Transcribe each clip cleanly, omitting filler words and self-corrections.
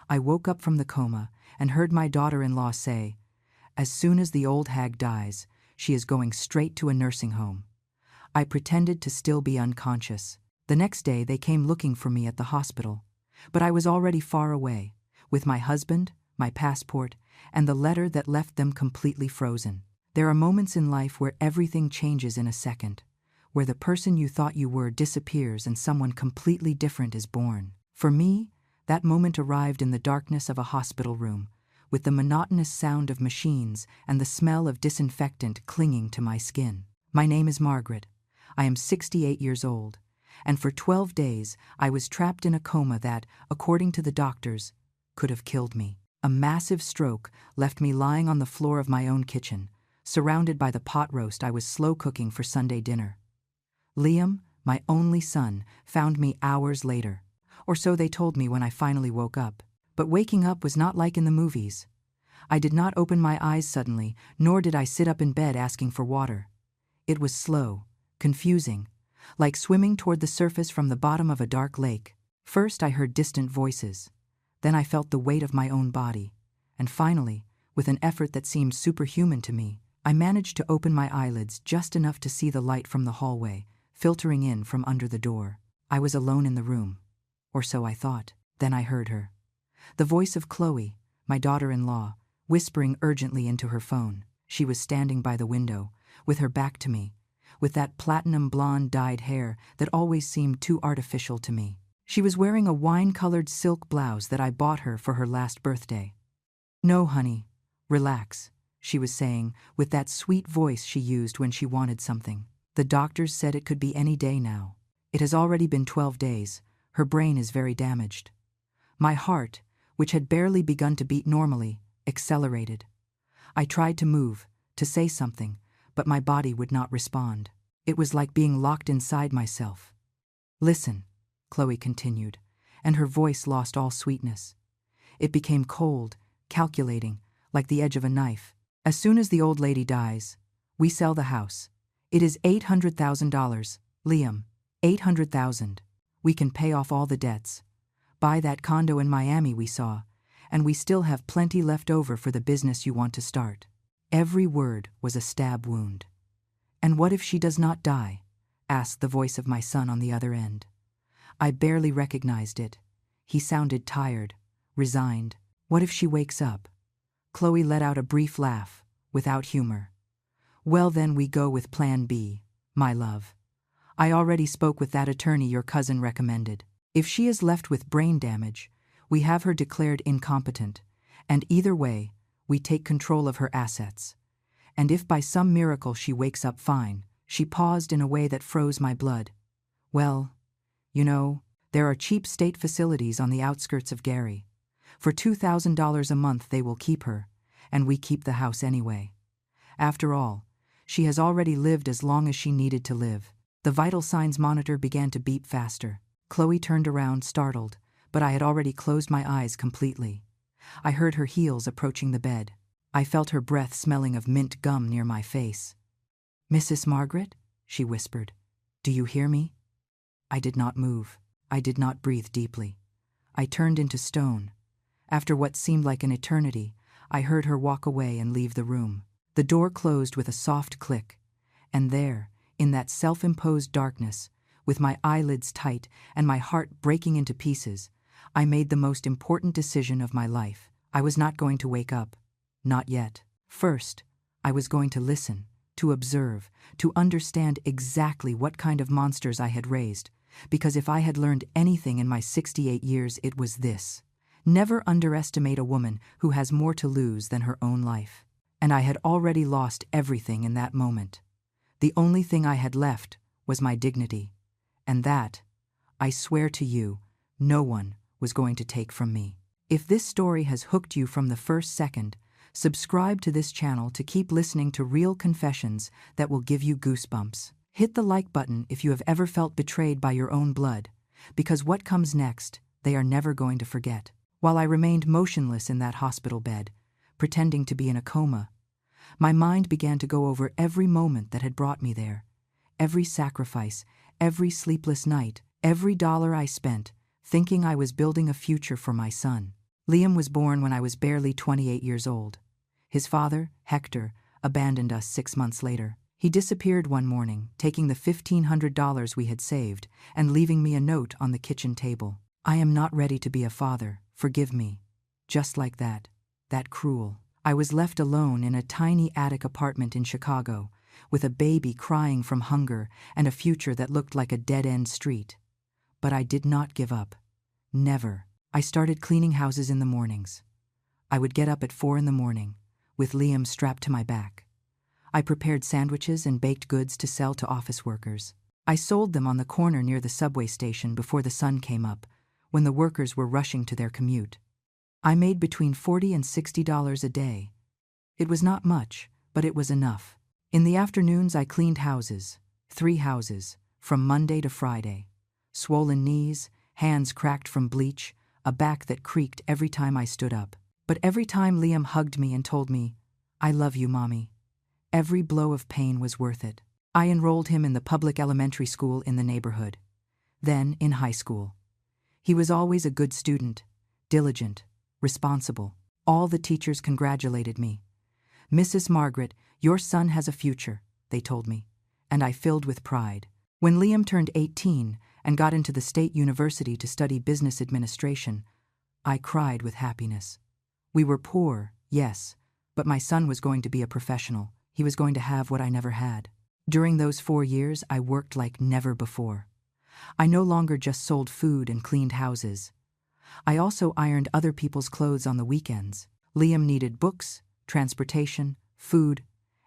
I woke up from the coma and heard my daughter-in-law say, "As soon as the old hag dies, she is going straight to a nursing home." I pretended to still be unconscious. The next day they came looking for me at the hospital, but I was already far away, with my husband, my passport, and the letter that left them completely frozen. There are moments in life where everything changes in a second, where the person you thought you were disappears and someone completely different is born. For me, that moment arrived in the darkness of a hospital room, with the monotonous sound of machines and the smell of disinfectant clinging to my skin. My name is Margaret. I am 68 years old, and for 12 days I was trapped in a coma that, according to the doctors, could have killed me. A massive stroke left me lying on the floor of my own kitchen, surrounded by the pot roast I was slow cooking for Sunday dinner. Liam, my only son, found me hours later, or so they told me when I finally woke up. But waking up was not like in the movies. I did not open my eyes suddenly, nor did I sit up in bed asking for water. It was slow, confusing, like swimming toward the surface from the bottom of a dark lake. First I heard distant voices. Then I felt the weight of my own body. And finally, with an effort that seemed superhuman to me, I managed to open my eyelids just enough to see the light from the hallway, filtering in from under the door. I was alone in the room, or so I thought. Then I heard her. The voice of Chloe, my daughter-in-law, whispering urgently into her phone. She was standing by the window, with her back to me, with that platinum blonde dyed hair that always seemed too artificial to me. She was wearing a wine-colored silk blouse that I bought her for her last birthday. "No, honey, relax," she was saying, with that sweet voice she used when she wanted something. "The doctors said it could be any day now. It has already been 12 days. Her brain is very damaged." My heart, which had barely begun to beat normally, accelerated. I tried to move, to say something, but my body would not respond. It was like being locked inside myself. "Listen," Chloe continued, and her voice lost all sweetness. It became cold, calculating, like the edge of a knife. "As soon as the old lady dies, we sell the house. It is $800,000, Liam, 800,000. We can pay off all the debts, buy that condo in Miami we saw, and we still have plenty left over for the business you want to start." Every word was a stab wound. "And what if she does not die?" asked the voice of my son on the other end. I barely recognized it. He sounded tired, resigned. "What if she wakes up?" Chloe let out a brief laugh, without humor. "Well, then we go with Plan B, my love. I already spoke with that attorney your cousin recommended. If she is left with brain damage, we have her declared incompetent, and either way, we take control of her assets. And if by some miracle she wakes up fine," she paused in a way that froze my blood. "Well, you know, there are cheap state facilities on the outskirts of Gary. For $2,000 a month they will keep her, and we keep the house anyway. After all, she has already lived as long as she needed to live." The vital signs monitor began to beep faster. Chloe turned around, startled, but I had already closed my eyes completely. I heard her heels approaching the bed. I felt her breath smelling of mint gum near my face. "Mrs. Margaret?" she whispered. "Do you hear me?" I did not move. I did not breathe deeply. I turned into stone. After what seemed like an eternity, I heard her walk away and leave the room. The door closed with a soft click, and there, in that self-imposed darkness, with my eyelids tight and my heart breaking into pieces, I made the most important decision of my life. I was not going to wake up. Not yet. First, I was going to listen, to observe, to understand exactly what kind of monsters I had raised, because if I had learned anything in my 68 years, it was this: never underestimate a woman who has more to lose than her own life. And I had already lost everything in that moment. The only thing I had left was my dignity, and that, I swear to you, no one was going to take from me. If this story has hooked you from the first second, subscribe to this channel to keep listening to real confessions that will give you goosebumps. Hit the like button if you have ever felt betrayed by your own blood, because what comes next, they are never going to forget. While I remained motionless in that hospital bed, pretending to be in a coma, my mind began to go over every moment that had brought me there, every sacrifice, every sleepless night, every dollar I spent, thinking I was building a future for my son. Liam was born when I was barely 28 years old. His father, Hector, abandoned us 6 months later. He disappeared one morning, taking the $1,500 we had saved and leaving me a note on the kitchen table. "I am not ready to be a father, forgive me." Just like that. That cruel. I was left alone in a tiny attic apartment in Chicago, with a baby crying from hunger and a future that looked like a dead-end street. But I did not give up. Never. I started cleaning houses in the mornings. I would get up at 4 a.m, with Liam strapped to my back. I prepared sandwiches and baked goods to sell to office workers. I sold them on the corner near the subway station before the sun came up, when the workers were rushing to their commute. I made between $40 and $60 a day. It was not much, but it was enough. In the afternoons I cleaned houses, 3 houses, from Monday to Friday. Swollen knees, hands cracked from bleach, a back that creaked every time I stood up. But every time Liam hugged me and told me, "I love you, Mommy," every blow of pain was worth it. I enrolled him in the public elementary school in the neighborhood. Then in high school. He was always a good student, diligent, responsible. All the teachers congratulated me. "Mrs. Margaret, your son has a future," they told me, and I filled with pride. When Liam turned 18 and got into the state university to study business administration, I cried with happiness. We were poor, yes, but my son was going to be a professional. He was going to have what I never had. During those 4 years, I worked like never before. I no longer just sold food and cleaned houses. I also ironed other people's clothes on the weekends. Liam needed books, transportation, food,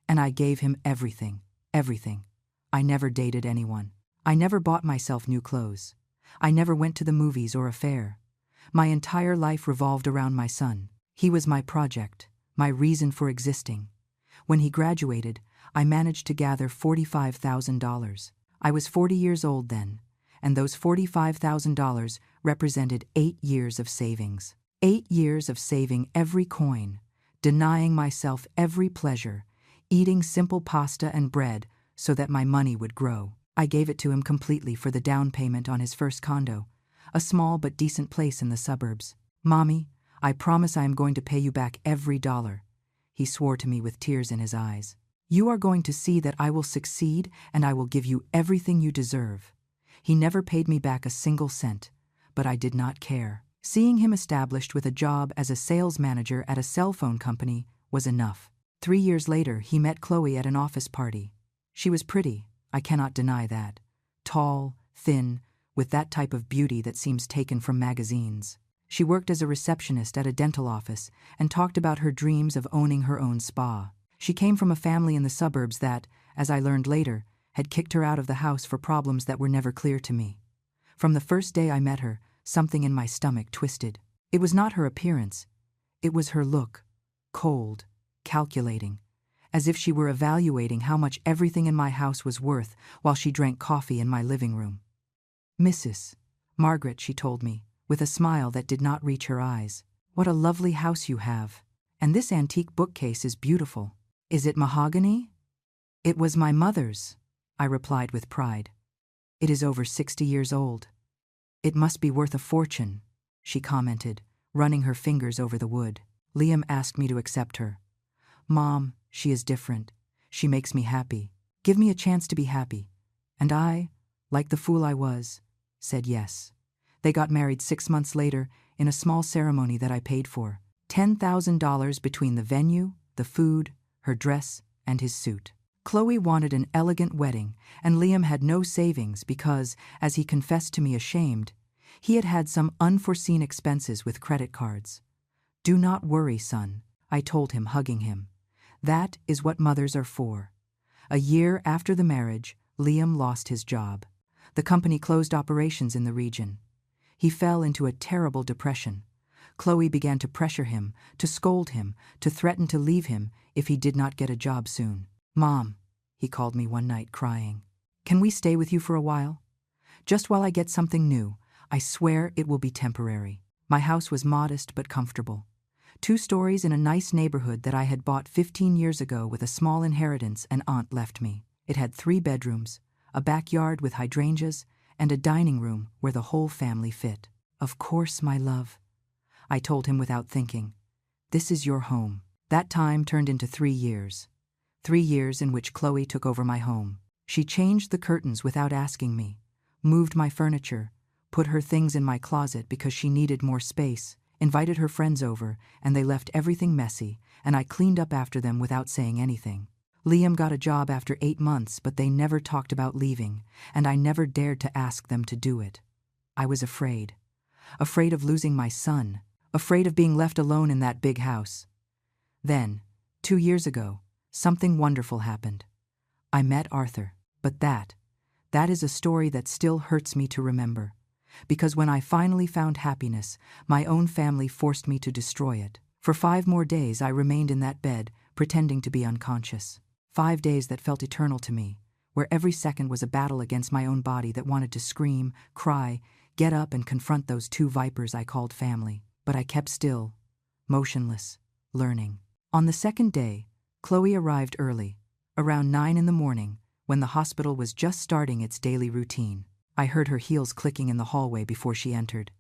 and I gave him everything, everything. I never dated anyone. I never bought myself new clothes. I never went to the movies or a fair. My entire life revolved around my son. He was my project, my reason for existing. When he graduated, I managed to gather $45,000. I was 40 years old then, and those $45,000 represented 8 years of savings. 8 years of saving every coin, denying myself every pleasure, eating simple pasta and bread so that my money would grow. I gave it to him completely for the down payment on his first condo, a small but decent place in the suburbs. "Mommy, I promise I am going to pay you back every dollar," he swore to me with tears in his eyes. "You are going to see that I will succeed and I will give you everything you deserve." He never paid me back a single cent, but I did not care. Seeing him established with a job as a sales manager at a cell phone company was enough. 3 years later, he met Chloe at an office party. She was pretty, I cannot deny that. Tall, thin, with that type of beauty that seems taken from magazines. She worked as a receptionist at a dental office and talked about her dreams of owning her own spa. She came from a family in the suburbs that, as I learned later, had kicked her out of the house for problems that were never clear to me. From the first day I met her, something in my stomach twisted. It was not her appearance. It was her look. Cold, calculating, as if she were evaluating how much everything in my house was worth while she drank coffee in my living room. "Mrs. Margaret," she told me, with a smile that did not reach her eyes, "what a lovely house you have. And this antique bookcase is beautiful. Is it mahogany?" "It was my mother's," I replied with pride. "It is over 60 years old." "It must be worth a fortune," she commented, running her fingers over the wood. Liam asked me to accept her. "Mom, she is different. She makes me happy. Give me a chance to be happy." And I, like the fool I was, said yes. They got married 6 months later in a small ceremony that I paid for. $10,000 between the venue, the food, her dress, and his suit. Chloe wanted an elegant wedding, and Liam had no savings because, as he confessed to me ashamed, he had had some unforeseen expenses with credit cards. "Do not worry, son," I told him, hugging him. "That is what mothers are for." A year after the marriage, Liam lost his job. The company closed operations in the region. He fell into a terrible depression. Chloe began to pressure him, to scold him, to threaten to leave him if he did not get a job soon. "Mom," he called me one night crying, "can we stay with you for a while? Just while I get something new. I swear it will be temporary." My house was modest but comfortable. 2 stories in a nice neighborhood that I had bought 15 years ago with a small inheritance an aunt left me. It had 3 bedrooms, a backyard with hydrangeas, and a dining room where the whole family fit. Of course, my love. I told him without thinking. This is your home. That time turned into 3 years. 3 years in which Chloe took over my home. She changed the curtains without asking me, moved my furniture, put her things in my closet because she needed more space, invited her friends over, and they left everything messy, and I cleaned up after them without saying anything. Liam got a job after 8 months, but they never talked about leaving, and I never dared to ask them to do it. I was afraid. Afraid of losing my son. Afraid of being left alone in that big house. Then, 2 years ago, something wonderful happened. I met Arthur, but that is a story that still hurts me to remember. Because when I finally found happiness, my own family forced me to destroy it. For 5 more days I remained in that bed, pretending to be unconscious. 5 days that felt eternal to me, where every second was a battle against my own body that wanted to scream, cry, get up and confront those 2 vipers I called family. But I kept still, motionless, learning. On the 2nd day, Chloe arrived early, around 9 in the morning, when the hospital was just starting its daily routine. I heard her heels clicking in the hallway before she entered.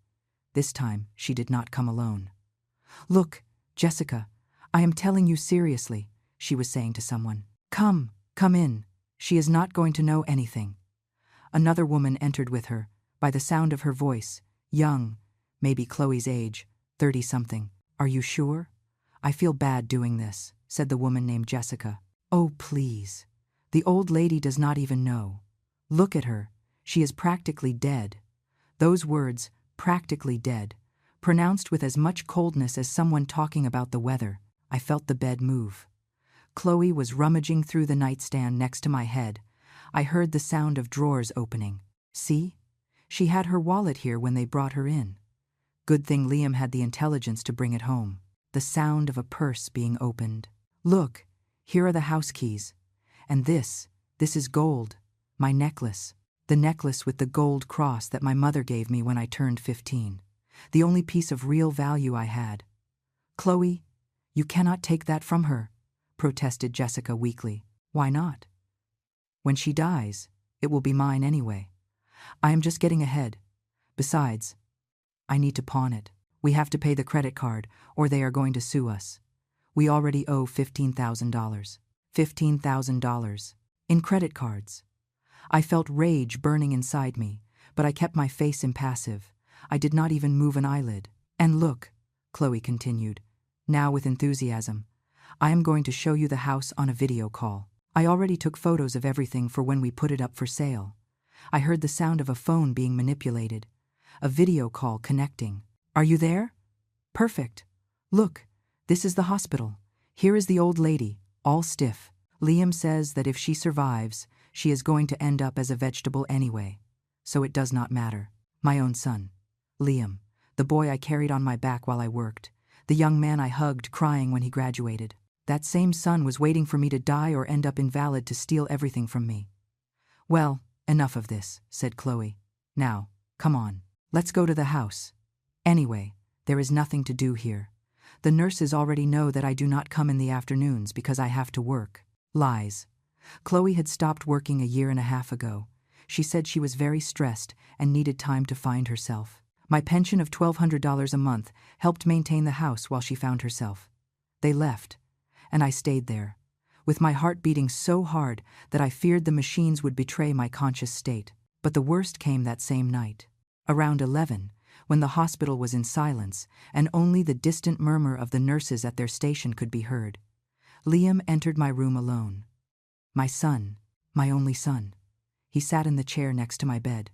This time, she did not come alone. "Look, Jessica, I am telling you seriously," she was saying to someone. Come in. She is not going to know anything." Another woman entered with her, by the sound of her voice, young, maybe Chloe's age, 30-something. "Are you sure? I feel bad doing this," said the woman named Jessica. "Oh, please. The old lady does not even know. Look at her. She is practically dead." Those words, practically dead, pronounced with as much coldness as someone talking about the weather. I felt the bed move. Chloe was rummaging through the nightstand next to my head. I heard the sound of drawers opening. See? She had her wallet here when they brought her in. Good thing Liam had the intelligence to bring it home. The sound of a purse being opened. "Look, here are the house keys. And this is gold. My necklace. The necklace with the gold cross that my mother gave me when I turned 15. The only piece of real value I had." "Chloe, you cannot take that from her," protested Jessica weakly. "Why not? When she dies, it will be mine anyway. I am just getting ahead. Besides, I need to pawn it. We have to pay the credit card, or they are going to sue us. We already owe $15,000. $15,000. In credit cards." I felt rage burning inside me, but I kept my face impassive. I did not even move an eyelid. "And look," Chloe continued, now with enthusiasm, "I am going to show you the house on a video call. I already took photos of everything for when we put it up for sale." I heard the sound of a phone being manipulated. A video call connecting. "Are you there? Perfect. Look, this is the hospital. Here is the old lady, all stiff. Liam says that if she survives, she is going to end up as a vegetable anyway. So it does not matter. My own son, Liam, the boy I carried on my back while I worked, the young man I hugged crying when he graduated. That same son was waiting for me to die or end up invalid to steal everything from me." "Well, enough of this," said Chloe. "Now, come on. Let's go to the house. Anyway, there is nothing to do here. The nurses already know that I do not come in the afternoons because I have to work." Lies. Chloe had stopped working a year and a half ago. She said she was very stressed and needed time to find herself. My pension of $1,200 a month helped maintain the house while she found herself. They left, and I stayed there, with my heart beating so hard that I feared the machines would betray my conscious state. But the worst came that same night. Around 11, when the hospital was in silence and only the distant murmur of the nurses at their station could be heard, Liam entered my room alone. My son, my only son. He sat in the chair next to my bed.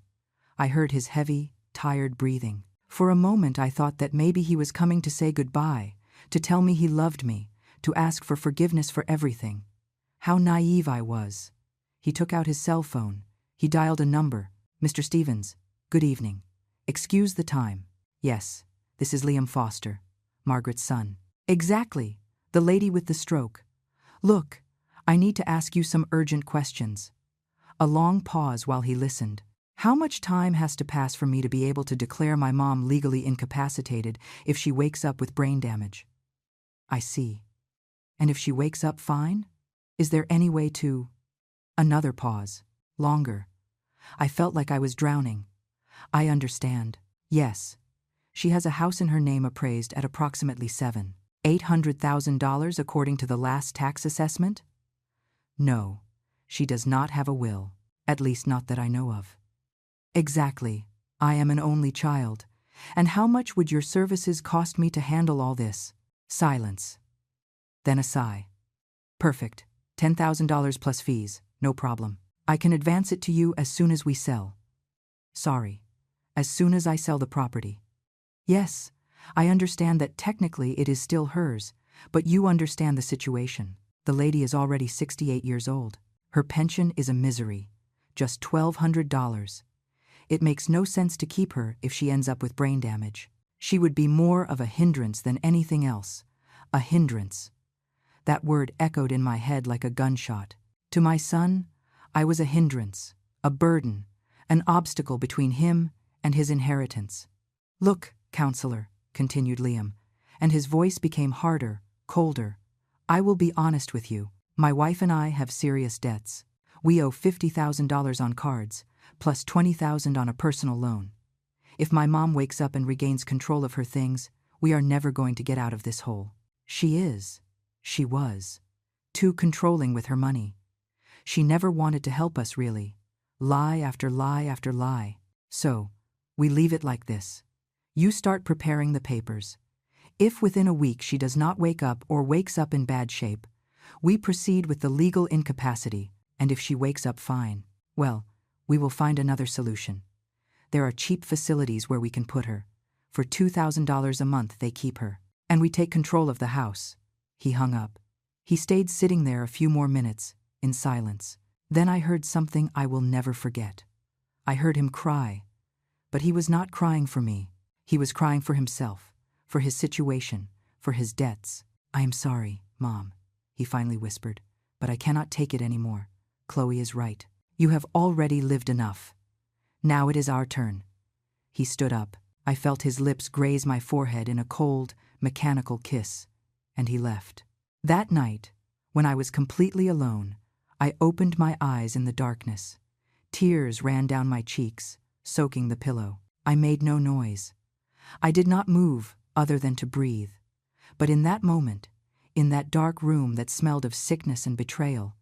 I heard his heavy, tired breathing. For a moment I thought that maybe he was coming to say goodbye, to tell me he loved me, to ask for forgiveness for everything. How naive I was. He took out his cell phone. He dialed a number. "Mr. Stevens, good evening. Excuse the time. Yes, this is Liam Foster, Margaret's son." "Exactly, the lady with the stroke. Look, I need to ask you some urgent questions." A long pause while he listened. "How much time has to pass for me to be able to declare my mom legally incapacitated if she wakes up with brain damage?" "I see. And if she wakes up fine? Is there any way to—" Another pause. Longer. I felt like I was drowning. "I understand. Yes. She has a house in her name appraised at approximately $800,000 according to the last tax assessment? No, she does not have a will, at least not that I know of. Exactly. I am an only child. And how much would your services cost me to handle all this? Silence. Then a sigh. Perfect. $10,000 plus fees, no problem. I can advance it to you as soon as we sell. Sorry. As soon as I sell the property. Yes, I understand that technically it is still hers, but you understand the situation. The lady is already 68 years old. Her pension is a misery. Just $1,200. It makes no sense to keep her if she ends up with brain damage. She would be more of a hindrance than anything else. A hindrance. That word echoed in my head like a gunshot. To my son, I was a hindrance, a burden, an obstacle between him and his inheritance. Look, counselor, continued Liam, and his voice became harder, colder. I will be honest with you. My wife and I have serious debts. We owe $50,000 on cards, plus $20,000 on a personal loan. If my mom wakes up and regains control of her things, we are never going to get out of this hole. She was, too controlling with her money. She never wanted to help us really. Lie after lie after lie. So, we leave it like this. You start preparing the papers. If within a week she does not wake up or wakes up in bad shape, we proceed with the legal incapacity, and if she wakes up fine, well, we will find another solution. There are cheap facilities where we can put her. For $2,000 a month they keep her. And we take control of the house. He hung up. He stayed sitting there a few more minutes, in silence. Then I heard something I will never forget. I heard him cry. But he was not crying for me. He was crying for himself, for his situation, for his debts. I am sorry, Mom, he finally whispered, but I cannot take it anymore. Chloe is right. You have already lived enough. Now it is our turn. He stood up. I felt his lips graze my forehead in a cold, mechanical kiss, and he left. That night, when I was completely alone, I opened my eyes in the darkness. Tears ran down my cheeks, soaking the pillow. I made no noise. I did not move other than to breathe. But in that moment, in that dark room that smelled of sickness and betrayal,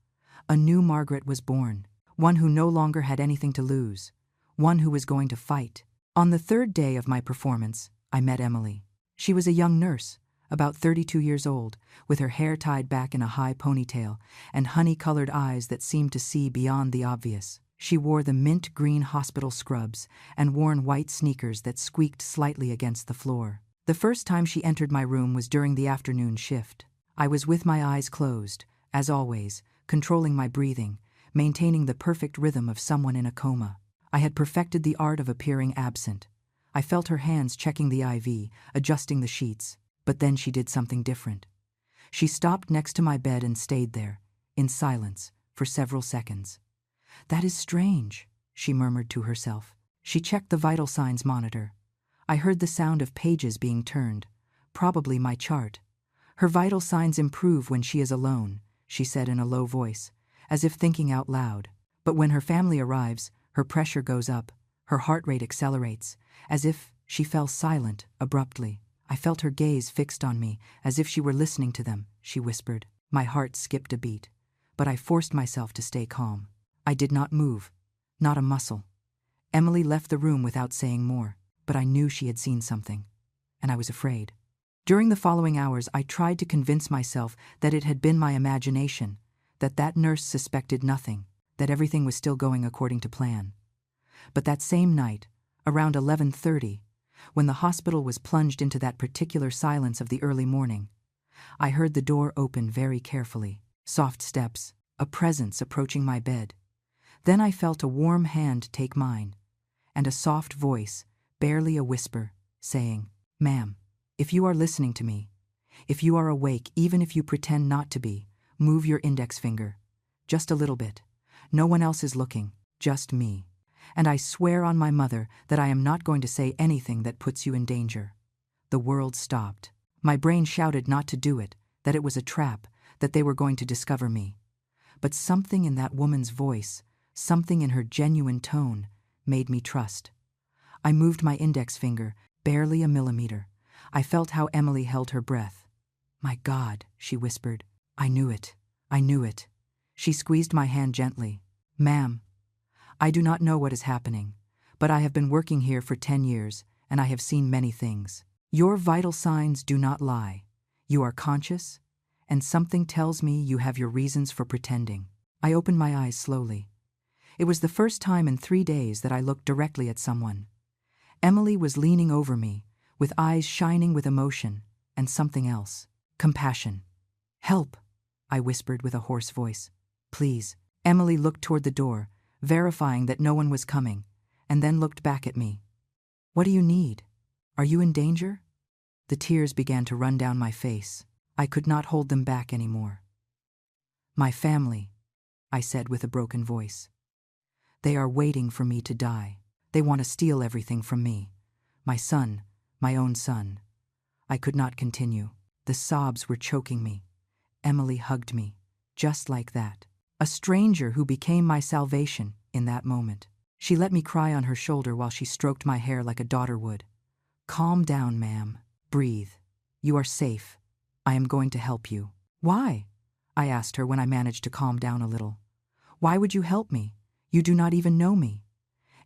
a new Margaret was born, one who no longer had anything to lose, one who was going to fight. On the third day of my performance, I met Emily. She was a young nurse, about 32 years old, with her hair tied back in a high ponytail and honey-colored eyes that seemed to see beyond the obvious. She wore the mint-green hospital scrubs and worn white sneakers that squeaked slightly against the floor. The first time she entered my room was during the afternoon shift. I was with my eyes closed, as always, controlling my breathing, maintaining the perfect rhythm of someone in a coma. I had perfected the art of appearing absent. I felt her hands checking the IV, adjusting the sheets. But then she did something different. She stopped next to my bed and stayed there, in silence, for several seconds. That is strange, she murmured to herself. She checked the vital signs monitor. I heard the sound of pages being turned, probably my chart. Her vital signs improve when she is alone, she said in a low voice, as if thinking out loud. But when her family arrives, her pressure goes up, her heart rate accelerates, as if she fell silent abruptly. I felt her gaze fixed on me, as if she were listening to them, she whispered. My heart skipped a beat, but I forced myself to stay calm. I did not move, not a muscle. Emily left the room without saying more, but I knew she had seen something, and I was afraid. During the following hours, I tried to convince myself that it had been my imagination, that nurse suspected nothing, that everything was still going according to plan. But that same night, around 11:30, when the hospital was plunged into that particular silence of the early morning, I heard the door open very carefully, soft steps, a presence approaching my bed. Then I felt a warm hand take mine, and a soft voice, barely a whisper, saying, "Ma'am, if you are listening to me, if you are awake even if you pretend not to be, move your index finger. Just a little bit. No one else is looking, just me. And I swear on my mother that I am not going to say anything that puts you in danger." The world stopped. My brain shouted not to do it, that it was a trap, that they were going to discover me. But something in that woman's voice, something in her genuine tone, made me trust. I moved my index finger, barely a millimeter. I felt how Emily held her breath. "My God," she whispered. "I knew it. I knew it." She squeezed my hand gently. "Ma'am, I do not know what is happening, but I have been working here for 10 years, and I have seen many things. Your vital signs do not lie. You are conscious, and something tells me you have your reasons for pretending." I opened my eyes slowly. It was the first time in 3 days that I looked directly at someone. Emily was leaning over me, with eyes shining with emotion, and something else. Compassion. "Help," I whispered with a hoarse voice. "Please." Emily looked toward the door, verifying that no one was coming, and then looked back at me. "What do you need? Are you in danger?" The tears began to run down my face. I could not hold them back anymore. "My family," I said with a broken voice. "They are waiting for me to die. They want to steal everything from me. My son, my own son." I could not continue. The sobs were choking me. Emily hugged me, just like that. A stranger who became my salvation in that moment. She let me cry on her shoulder while she stroked my hair like a daughter would. "Calm down, ma'am. Breathe. You are safe. I am going to help you." "Why?" I asked her when I managed to calm down a little. "Why would you help me? You do not even know me."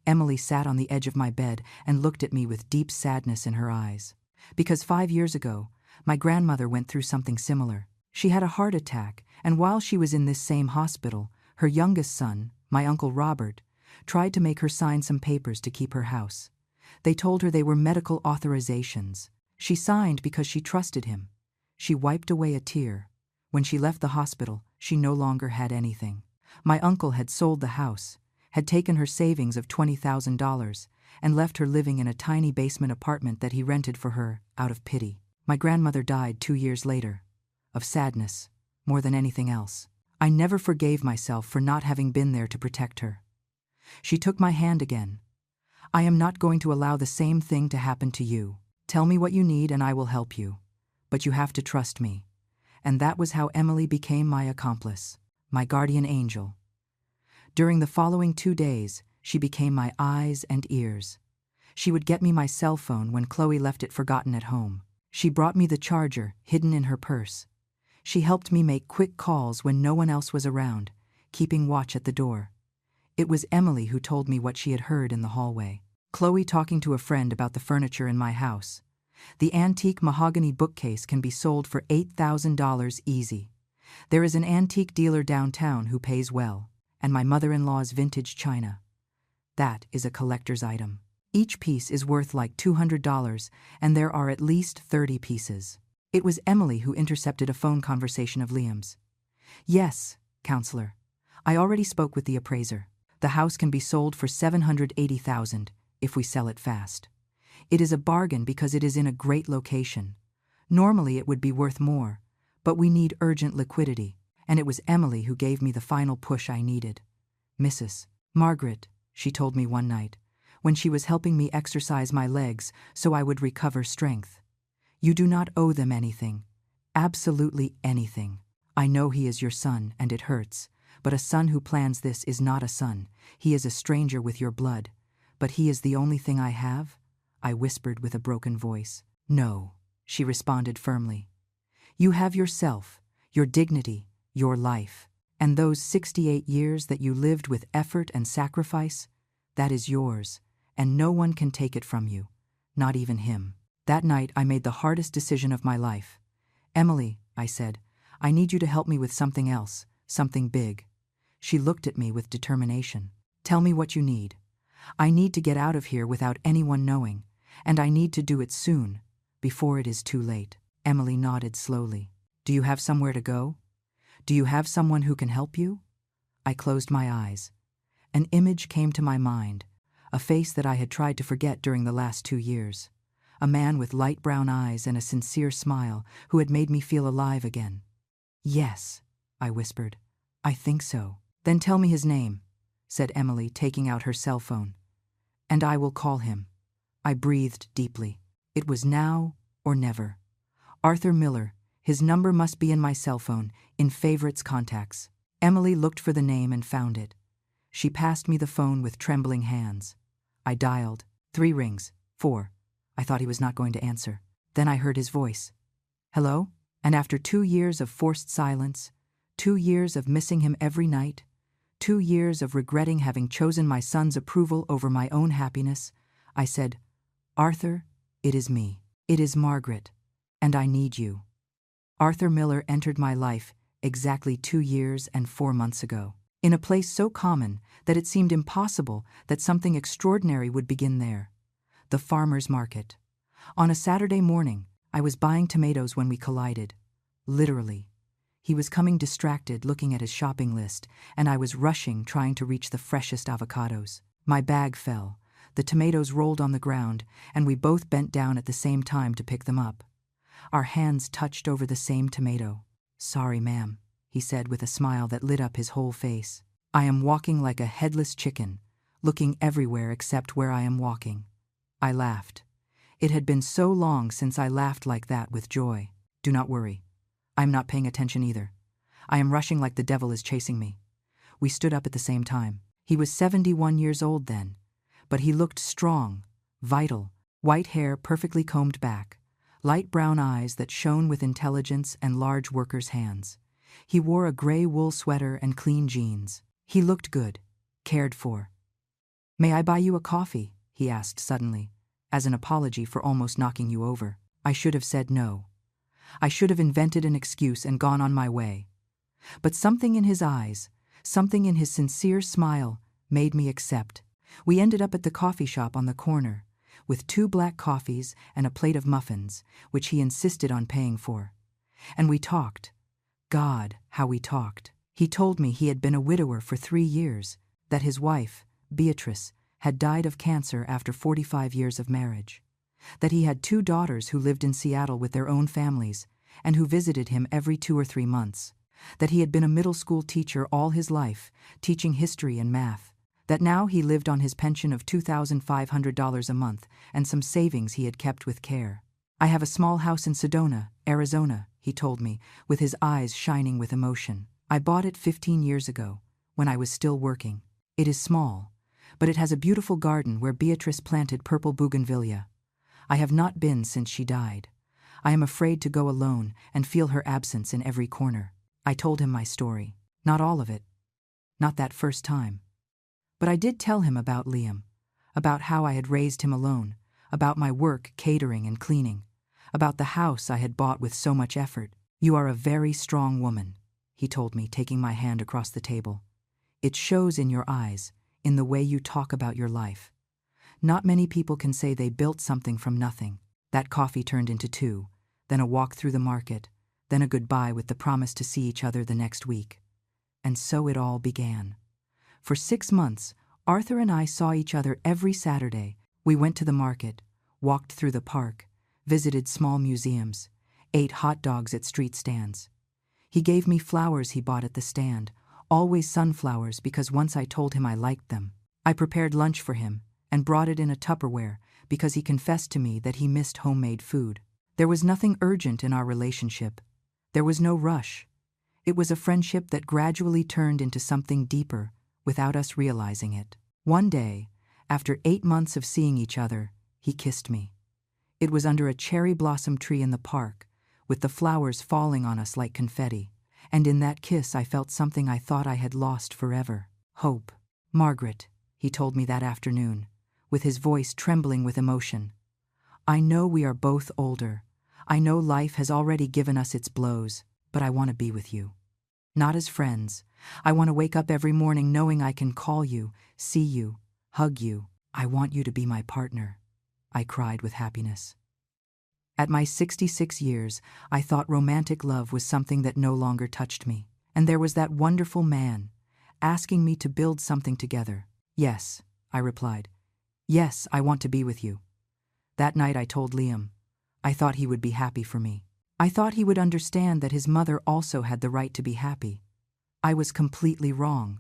Emily sat on the edge of my bed and looked at me with deep sadness in her eyes. "Because 5 years ago, my grandmother went through something similar. She had a heart attack, and while she was in this same hospital, her youngest son, my Uncle Robert, tried to make her sign some papers to keep her house. They told her they were medical authorizations. She signed because she trusted him. She wiped away a tear. When she left the hospital, she no longer had anything. My uncle had sold the house, had taken her savings of $20,000, and left her living in a tiny basement apartment that he rented for her out of pity. My grandmother died 2 years later, of sadness, more than anything else. I never forgave myself for not having been there to protect her. She took my hand again. "I am not going to allow the same thing to happen to you. Tell me what you need and I will help you. But you have to trust me." And that was how Emily became my accomplice, my guardian angel. During the following 2 days, she became my eyes and ears. She would get me my cell phone when Chloe left it forgotten at home. She brought me the charger, hidden in her purse. She helped me make quick calls when no one else was around, keeping watch at the door. It was Emily who told me what she had heard in the hallway. Chloe talking to a friend about the furniture in my house. "The antique mahogany bookcase can be sold for $8,000 easy. There is an antique dealer downtown who pays well, and my mother-in-law's vintage china. That is a collector's item. Each piece is worth like $200, and there are at least 30 pieces." It was Emily who intercepted a phone conversation of Liam's. "Yes, counselor. I already spoke with the appraiser. The house can be sold for $780,000 if we sell it fast. It is a bargain because it is in a great location. Normally it would be worth more, but we need urgent liquidity, and it was Emily who gave me the final push I needed. Mrs. Margaret," she told me one night, when she was helping me exercise my legs so I would recover strength. "You do not owe them anything. Absolutely anything. I know he is your son, and it hurts, but a son who plans this is not a son. He is a stranger with your blood. But he is the only thing I have?" I whispered with a broken voice. "No," she responded firmly. "You have yourself, your dignity, your life, and those 68 years that you lived with effort and sacrifice, that is yours, and no one can take it from you, not even him." That night I made the hardest decision of my life. "Emily," I said, "I need you to help me with something else, something big." She looked at me with determination. "Tell me what you need. I need to get out of here without anyone knowing, and I need to do it soon, before it is too late." Emily nodded slowly. "Do you have somewhere to go? Do you have someone who can help you?" I closed my eyes. An image came to my mind, a face that I had tried to forget during the last 2 years. A man with light brown eyes and a sincere smile who had made me feel alive again. "Yes," I whispered. "I think so." "Then tell me his name," said Emily, taking out her cell phone. "And I will call him." I breathed deeply. It was now or never. Arthur Miller. His number must be in my cell phone, in favorites contacts. Emily looked for the name and found it. She passed me the phone with trembling hands. I dialed. 3 rings. 4. I thought he was not going to answer. Then I heard his voice. Hello? And after 2 years of forced silence, 2 years of missing him every night, 2 years of regretting having chosen my son's approval over my own happiness, I said, Arthur, it is me. It is Margaret. And I need you. Arthur Miller entered my life exactly 2 years and 4 months ago, in a place so common that it seemed impossible that something extraordinary would begin there. The farmer's market. On a Saturday morning, I was buying tomatoes when we collided. Literally. He was coming distracted, looking at his shopping list, and I was rushing, trying to reach the freshest avocados. My bag fell, the tomatoes rolled on the ground, and we both bent down at the same time to pick them up. Our hands touched over the same tomato. Sorry, ma'am, he said with a smile that lit up his whole face. I am walking like a headless chicken, looking everywhere except where I am walking. I laughed. It had been so long since I laughed like that with joy. Do not worry. I am not paying attention either. I am rushing like the devil is chasing me. We stood up at the same time. He was 71 years old then, but he looked strong, vital, white hair perfectly combed back, light brown eyes that shone with intelligence and large worker's hands. He wore a gray wool sweater and clean jeans. He looked good, cared for. May I buy you a coffee? He asked suddenly, as an apology for almost knocking you over. I should have said no. I should have invented an excuse and gone on my way. But something in his eyes, something in his sincere smile, made me accept. We ended up at the coffee shop on the corner, with 2 black coffees and a plate of muffins, which he insisted on paying for. And we talked. God, how we talked. He told me he had been a widower for 3 years, that his wife, Beatrice, had died of cancer after 45 years of marriage, that he had 2 daughters who lived in Seattle with their own families and who visited him every 2 or 3 months, that he had been a middle school teacher all his life, teaching history and math, that now he lived on his pension of $2,500 a month and some savings he had kept with care. I have a small house in Sedona, Arizona, he told me, with his eyes shining with emotion. I bought it 15 years ago, when I was still working. It is small, but it has a beautiful garden where Beatrice planted purple bougainvillea. I have not been since she died. I am afraid to go alone and feel her absence in every corner. I told him my story. Not all of it. Not that first time. But I did tell him about Liam, about how I had raised him alone, about my work catering and cleaning, about the house I had bought with so much effort. You are a very strong woman, he told me, taking my hand across the table. It shows in your eyes, in the way you talk about your life. Not many people can say they built something from nothing. That coffee turned into 2, then a walk through the market, then a goodbye with the promise to see each other the next week. And so it all began. For 6 months, Arthur and I saw each other every Saturday. We went to the market, walked through the park, visited small museums, ate hot dogs at street stands. He gave me flowers he bought at the stand, always sunflowers, because once I told him I liked them. I prepared lunch for him and brought it in a Tupperware because he confessed to me that he missed homemade food. There was nothing urgent in our relationship. There was no rush. It was a friendship that gradually turned into something deeper without us realizing it. One day, after 8 months of seeing each other, he kissed me. It was under a cherry blossom tree in the park, with the flowers falling on us like confetti. And in that kiss I felt something I thought I had lost forever. Hope. Margaret, he told me that afternoon, with his voice trembling with emotion. I know we are both older. I know life has already given us its blows, but I want to be with you. Not as friends. I want to wake up every morning knowing I can call you, see you, hug you. I want you to be my partner. I cried with happiness. At my 66 years, I thought romantic love was something that no longer touched me. And there was that wonderful man, asking me to build something together. Yes, I replied. Yes, I want to be with you. That night I told Liam. I thought he would be happy for me. I thought he would understand that his mother also had the right to be happy. I was completely wrong.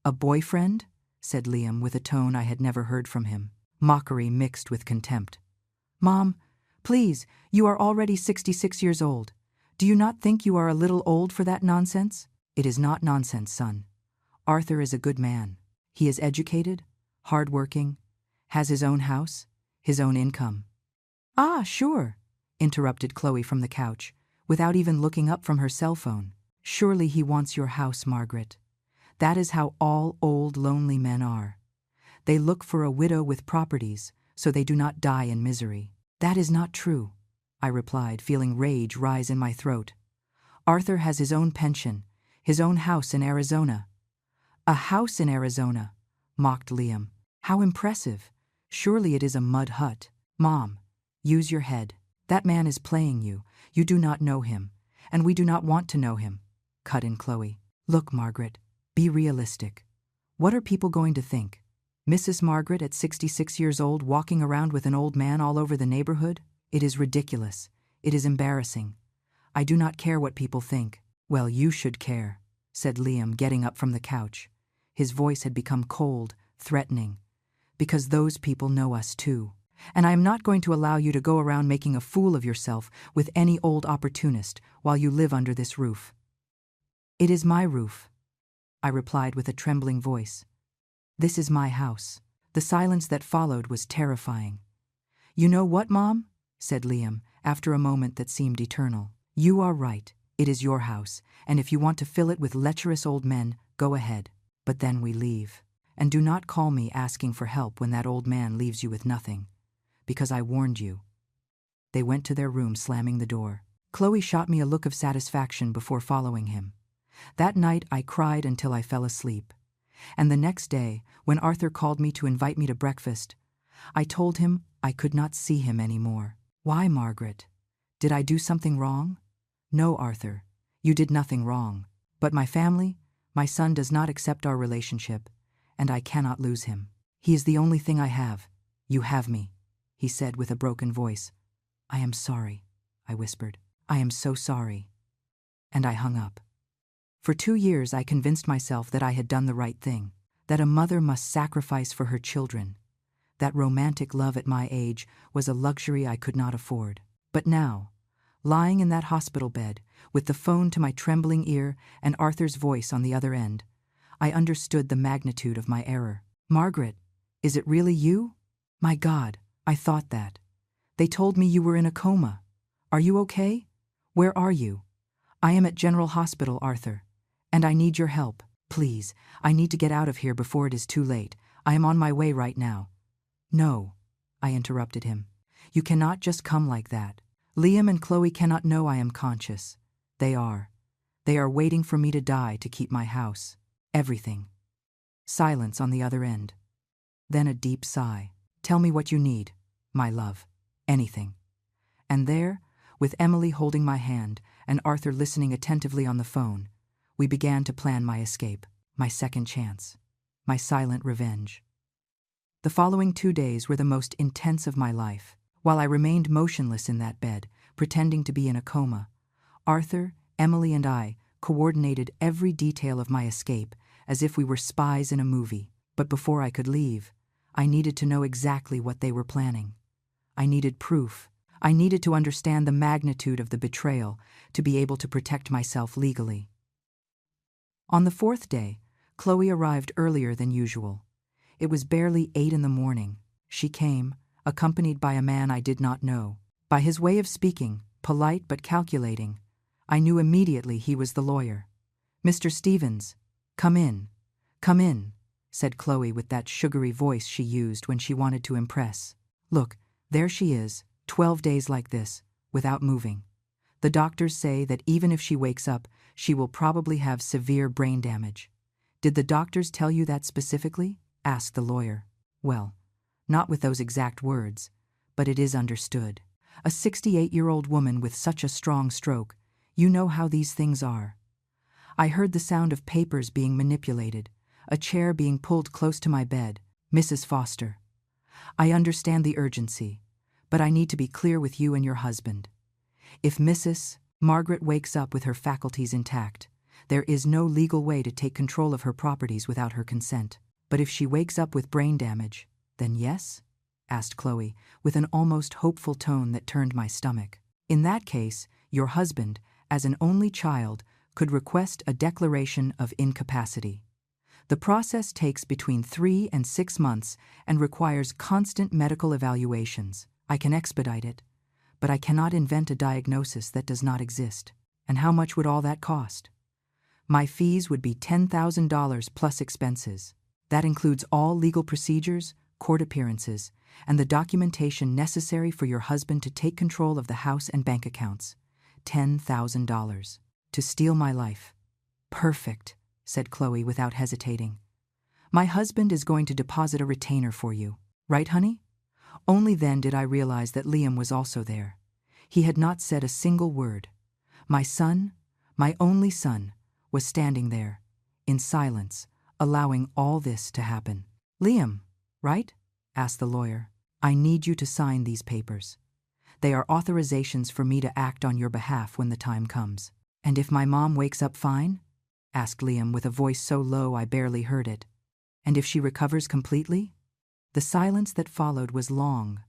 A boyfriend? Said Liam with a tone I had never heard from him. Mockery mixed with contempt. Mom, please, you are already 66 years old. Do you not think you are a little old for that nonsense? It is not nonsense, son. Arthur is a good man. He is educated, hard-working, has his own house, his own income. Ah, sure, interrupted Chloe from the couch, without even looking up from her cell phone. Surely he wants your house, Margaret. That is how all old, lonely men are. They look for a widow with properties, so they do not die in misery. That is not true, I replied, feeling rage rise in my throat. Arthur has his own pension, his own house in Arizona. A house in Arizona, mocked Liam. How impressive. Surely it is a mud hut. Mom, use your head. That man is playing you. You do not know him, and we do not want to know him, cut in Chloe. Look, Margaret, be realistic. What are people going to think? Mrs. Margaret at 66 years old walking around with an old man all over the neighborhood? It is ridiculous. It is embarrassing. I do not care what people think. Well, you should care, said Liam, getting up from the couch. His voice had become cold, threatening. Because those people know us too. And I am not going to allow you to go around making a fool of yourself with any old opportunist while you live under this roof. It is my roof, I replied with a trembling voice. This is my house. The silence that followed was terrifying. You know what, Mom? Said Liam, after a moment that seemed eternal. You are right. It is your house, and if you want to fill it with lecherous old men, go ahead. But then we leave. And do not call me asking for help when that old man leaves you with nothing. Because I warned you. They went to their room, slamming the door. Chloe shot me a look of satisfaction before following him. That night I cried until I fell asleep. And the next day, when Arthur called me to invite me to breakfast, I told him I could not see him anymore. Why, Margaret? Did I do something wrong? No, Arthur, you did nothing wrong. But my family, my son does not accept our relationship, and I cannot lose him. He is the only thing I have. You have me, he said with a broken voice. I am sorry, I whispered. I am so sorry. And I hung up. For 2 years I convinced myself that I had done the right thing, that a mother must sacrifice for her children, that romantic love at my age was a luxury I could not afford. But now, lying in that hospital bed, with the phone to my trembling ear and Arthur's voice on the other end, I understood the magnitude of my error. Margaret, is it really you? My God, I thought that. They told me you were in a coma. Are you okay? Where are you? I am at General Hospital, Arthur. And I need your help. Please, I need to get out of here before it is too late. I am on my way right now. No, I interrupted him. You cannot just come like that. Liam and Chloe cannot know I am conscious. They are. They are waiting for me to die to keep my house. Everything. Silence on the other end. Then a deep sigh. Tell me what you need, my love. Anything. And there, with Emily holding my hand and Arthur listening attentively on the phone, we began to plan my escape, my second chance, my silent revenge. The following 2 days were the most intense of my life. While I remained motionless in that bed, pretending to be in a coma, Arthur, Emily, and I coordinated every detail of my escape as if we were spies in a movie. But before I could leave, I needed to know exactly what they were planning. I needed proof. I needed to understand the magnitude of the betrayal to be able to protect myself legally. On the 4th day, Chloe arrived earlier than usual. It was barely 8 in the morning. She came, accompanied by a man I did not know. By his way of speaking, polite but calculating, I knew immediately he was the lawyer. Mr. Stevens, come in, said Chloe with that sugary voice she used when she wanted to impress. Look, there she is, 12 days like this, without moving. The doctors say that even if she wakes up, she will probably have severe brain damage. Did the doctors tell you that specifically? Asked the lawyer. Well, not with those exact words, but it is understood. A 68-year-old woman with such a strong stroke, you know how these things are. I heard the sound of papers being manipulated, a chair being pulled close to my bed. Mrs. Foster, I understand the urgency, but I need to be clear with you and your husband. If Mrs. Margaret wakes up with her faculties intact, there is no legal way to take control of her properties without her consent. But if she wakes up with brain damage, then yes? Asked Chloe, with an almost hopeful tone that turned my stomach. In that case, your husband, as an only child, could request a declaration of incapacity. The process takes between 3 and 6 months and requires constant medical evaluations. I can expedite it, but I cannot invent a diagnosis that does not exist. And how much would all that cost? My fees would be $10,000 plus expenses. That includes all legal procedures, court appearances, and the documentation necessary for your husband to take control of the house and bank accounts. $10,000. To steal my life. Perfect, said Chloe without hesitating. My husband is going to deposit a retainer for you. Right, honey? Only then did I realize that Liam was also there. He had not said a single word. My son, my only son, was standing there, in silence, allowing all this to happen. Liam, right? Asked the lawyer. I need you to sign these papers. They are authorizations for me to act on your behalf when the time comes. And if my mom wakes up fine? Asked Liam with a voice so low I barely heard it. And if she recovers completely? The silence that followed was long,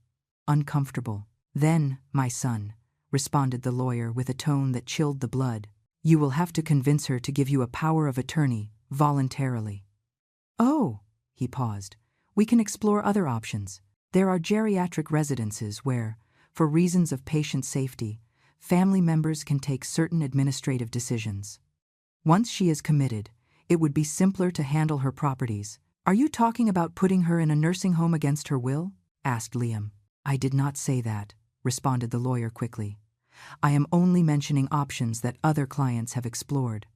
uncomfortable. Then, my son, responded the lawyer with a tone that chilled the blood, you will have to convince her to give you a power of attorney, voluntarily. Oh, he paused. We can explore other options. There are geriatric residences where, for reasons of patient safety, family members can take certain administrative decisions. Once she is committed, it would be simpler to handle her properties. Are you talking about putting her in a nursing home against her will? Asked Liam. I did not say that, responded the lawyer quickly. I am only mentioning options that other clients have explored.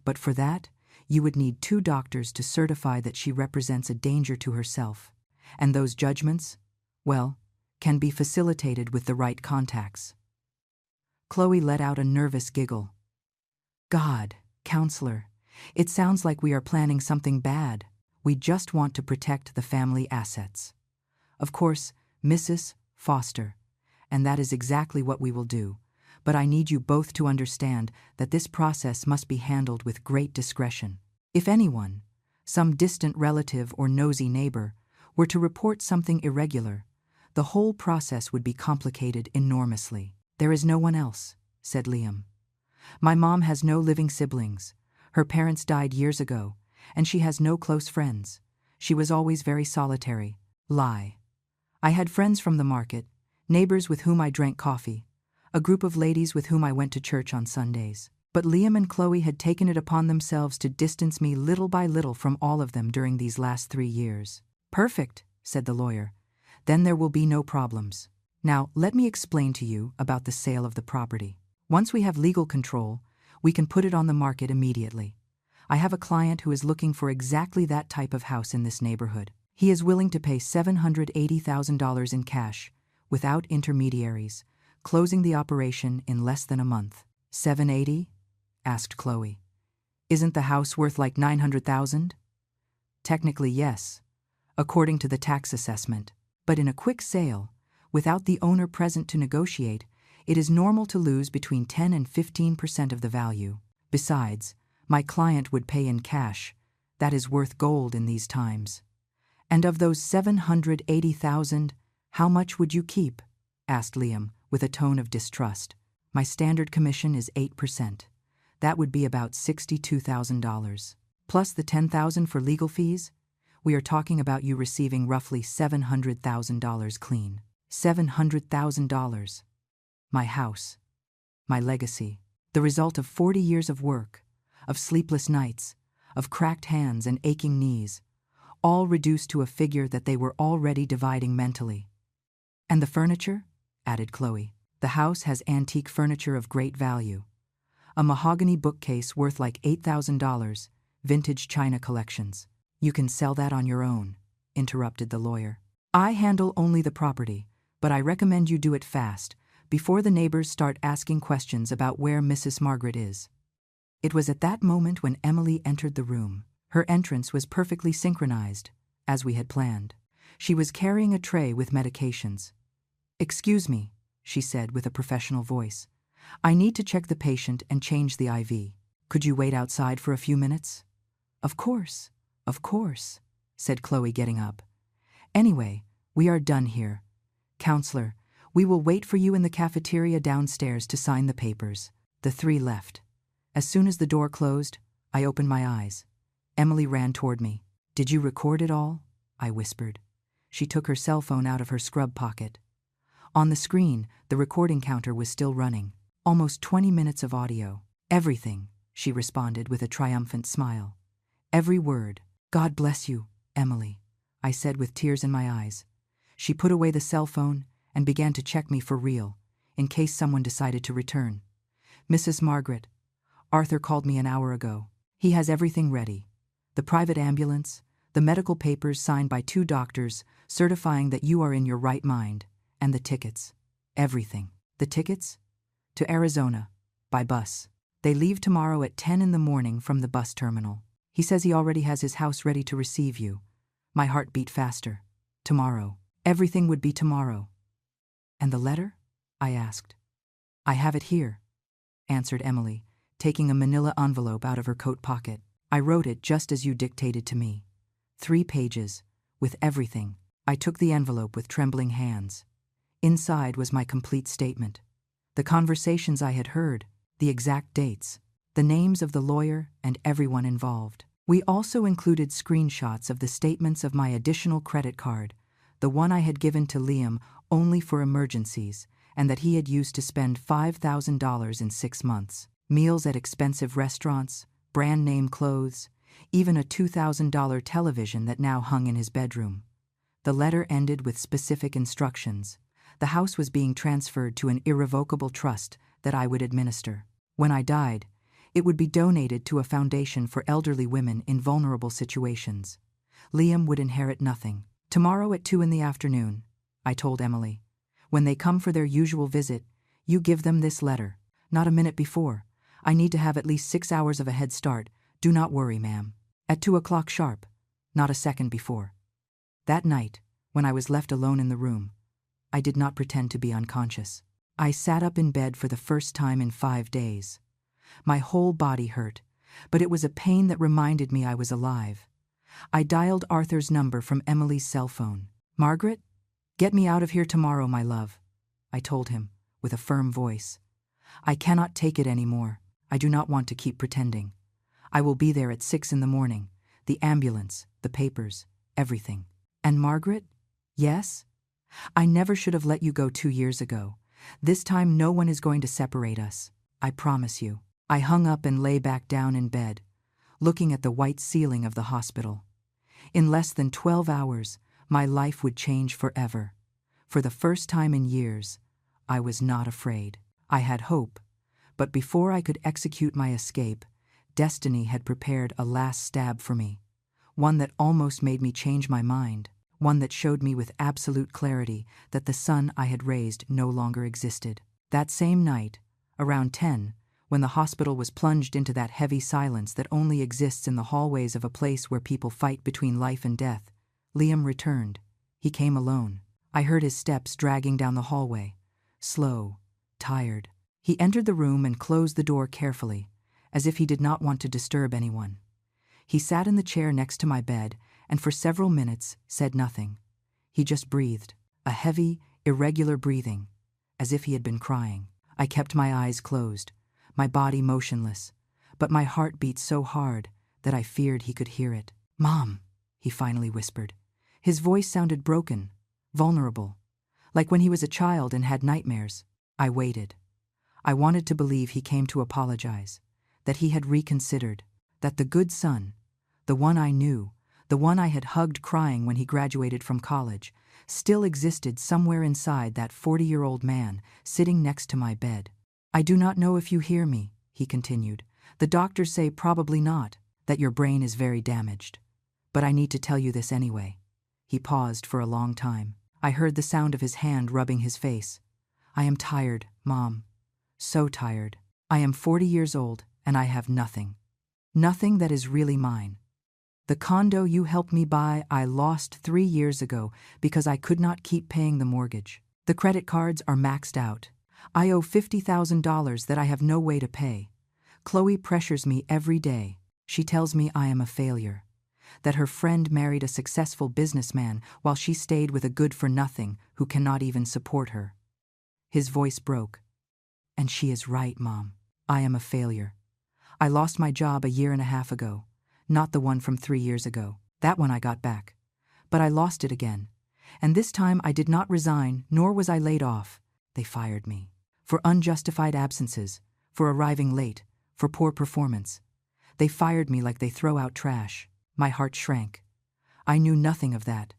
But for that, you would need 2 doctors to certify that she represents a danger to herself. And those judgments, well, can be facilitated with the right contacts. Chloe let out a nervous giggle. God, counselor, it sounds like we are planning something bad. We just want to protect the family assets. Of course, Mrs. Foster, and that is exactly what we will do. But I need you both to understand that this process must be handled with great discretion. If anyone, some distant relative or nosy neighbor, were to report something irregular, the whole process would be complicated enormously. There is no one else, said Liam. My mom has no living siblings. Her parents died years ago, and she has no close friends. She was always very solitary. Lie. I had friends from the market, neighbors with whom I drank coffee, a group of ladies with whom I went to church on Sundays. But Liam and Chloe had taken it upon themselves to distance me little by little from all of them during these last 3 years. Perfect, said the lawyer. Then there will be no problems. Now, let me explain to you about the sale of the property. Once we have legal control, we can put it on the market immediately. I have a client who is looking for exactly that type of house in this neighborhood. He is willing to pay $780,000 in cash, without intermediaries, closing the operation in less than a month. $780,000? Asked Chloe. Isn't the house worth like $900,000? Technically, yes, according to the tax assessment. But in a quick sale, without the owner present to negotiate, it is normal to lose between 10 and 15% of the value. Besides, my client would pay in cash. That is worth gold in these times. And of those $780,000, how much would you keep? Asked Liam, with a tone of distrust. My standard commission is 8%. That would be about $62,000. Plus the $10,000 for legal fees, we are talking about you receiving roughly $700,000 clean. $700,000. My house. My legacy. The result of 40 years of work, of sleepless nights, of cracked hands and aching knees, all reduced to a figure that they were already dividing mentally. And the furniture? Added Chloe. The house has antique furniture of great value. A mahogany bookcase worth like $8,000, vintage china collections. You can sell that on your own, interrupted the lawyer. I handle only the property, but I recommend you do it fast, before the neighbors start asking questions about where Mrs. Margaret is. It was at that moment when Emily entered the room. Her entrance was perfectly synchronized, as we had planned. She was carrying a tray with medications. Excuse me, she said with a professional voice. I need to check the patient and change the IV. Could you wait outside for a few minutes? Of course, said Chloe, getting up. Anyway, we are done here. Counselor, we will wait for you in the cafeteria downstairs to sign the papers. The 3 left. As soon as the door closed, I opened my eyes. Emily ran toward me. Did you record it all? I whispered. She took her cell phone out of her scrub pocket. On the screen, the recording counter was still running. Almost 20 minutes of audio. Everything, she responded with a triumphant smile. Every word. God bless you, Emily, I said with tears in my eyes. She put away the cell phone and began to check me for real, in case someone decided to return. Mrs. Margaret, Arthur called me an hour ago. He has everything ready. The private ambulance, the medical papers signed by 2 doctors certifying that you are in your right mind, and the tickets. Everything. The tickets? To Arizona, by bus. They leave tomorrow at 10 in the morning from the bus terminal. He says he already has his house ready to receive you. My heart beat faster. Tomorrow. Everything would be tomorrow. And the letter? I asked. I have it here, answered Emily, taking a manila envelope out of her coat pocket. I wrote it just as you dictated to me. 3 pages, with everything. I took the envelope with trembling hands. Inside was my complete statement. The conversations I had heard, the exact dates, the names of the lawyer and everyone involved. We also included screenshots of the statements of my additional credit card, the one I had given to Liam only for emergencies, and that he had used to spend $5,000 in 6 months. Meals at expensive restaurants, brand-name clothes, even a $2,000 television that now hung in his bedroom. The letter ended with specific instructions. The house was being transferred to an irrevocable trust that I would administer. When I died, it would be donated to a foundation for elderly women in vulnerable situations. Liam would inherit nothing. Tomorrow at 2 in the afternoon, I told Emily. When they come for their usual visit, you give them this letter. Not a minute before. I need to have at least 6 hours of a head start. Do not worry, ma'am. At 2 o'clock sharp. Not a second before. That night, when I was left alone in the room, I did not pretend to be unconscious. I sat up in bed for the first time in 5 days. My whole body hurt, but it was a pain that reminded me I was alive. I dialed Arthur's number from Emily's cell phone. Margaret? Get me out of here tomorrow, my love, I told him, with a firm voice. I cannot take it anymore. I do not want to keep pretending. I will be there at 6 in the morning. The ambulance, the papers, everything. And Margaret? Yes? I never should have let you go 2 years ago. This time no one is going to separate us. I promise you. I hung up and lay back down in bed, looking at the white ceiling of the hospital. In less than 12 hours, my life would change forever. For the first time in years, I was not afraid. I had hope, but before I could execute my escape, destiny had prepared a last stab for me, one that almost made me change my mind, one that showed me with absolute clarity that the son I had raised no longer existed. That same night, around 10, when the hospital was plunged into that heavy silence that only exists in the hallways of a place where people fight between life and death, Liam returned. He came alone. I heard his steps dragging down the hallway. Slow, tired. He entered the room and closed the door carefully, as if he did not want to disturb anyone. He sat in the chair next to my bed and for several minutes said nothing. He just breathed, a heavy, irregular breathing, as if he had been crying. I kept my eyes closed, my body motionless, but my heart beat so hard that I feared he could hear it. Mom, he finally whispered. His voice sounded broken, vulnerable, like when he was a child and had nightmares. I waited. I wanted to believe he came to apologize, that he had reconsidered, that the good son, the one I knew, the one I had hugged crying when he graduated from college, still existed somewhere inside that 40-year-old man sitting next to my bed. I do not know if you hear me, he continued. The doctors say probably not, that your brain is very damaged. But I need to tell you this anyway. He paused for a long time. I heard the sound of his hand rubbing his face. I am tired, Mom. So tired. I am 40 years old and I have nothing. Nothing that is really mine. The condo you helped me buy I lost 3 years ago because I could not keep paying the mortgage. The credit cards are maxed out. I owe $50,000 that I have no way to pay. Chloe pressures me every day. She tells me I am a failure, that her friend married a successful businessman while she stayed with a good-for-nothing who cannot even support her. His voice broke. And she is right, Mom. I am a failure. I lost my job a year and a half ago, not the one from 3 years ago. That one I got back. But I lost it again. And this time I did not resign, nor was I laid off. They fired me. For unjustified absences, for arriving late, for poor performance. They fired me like they throw out trash. My heart shrank. I knew nothing of that.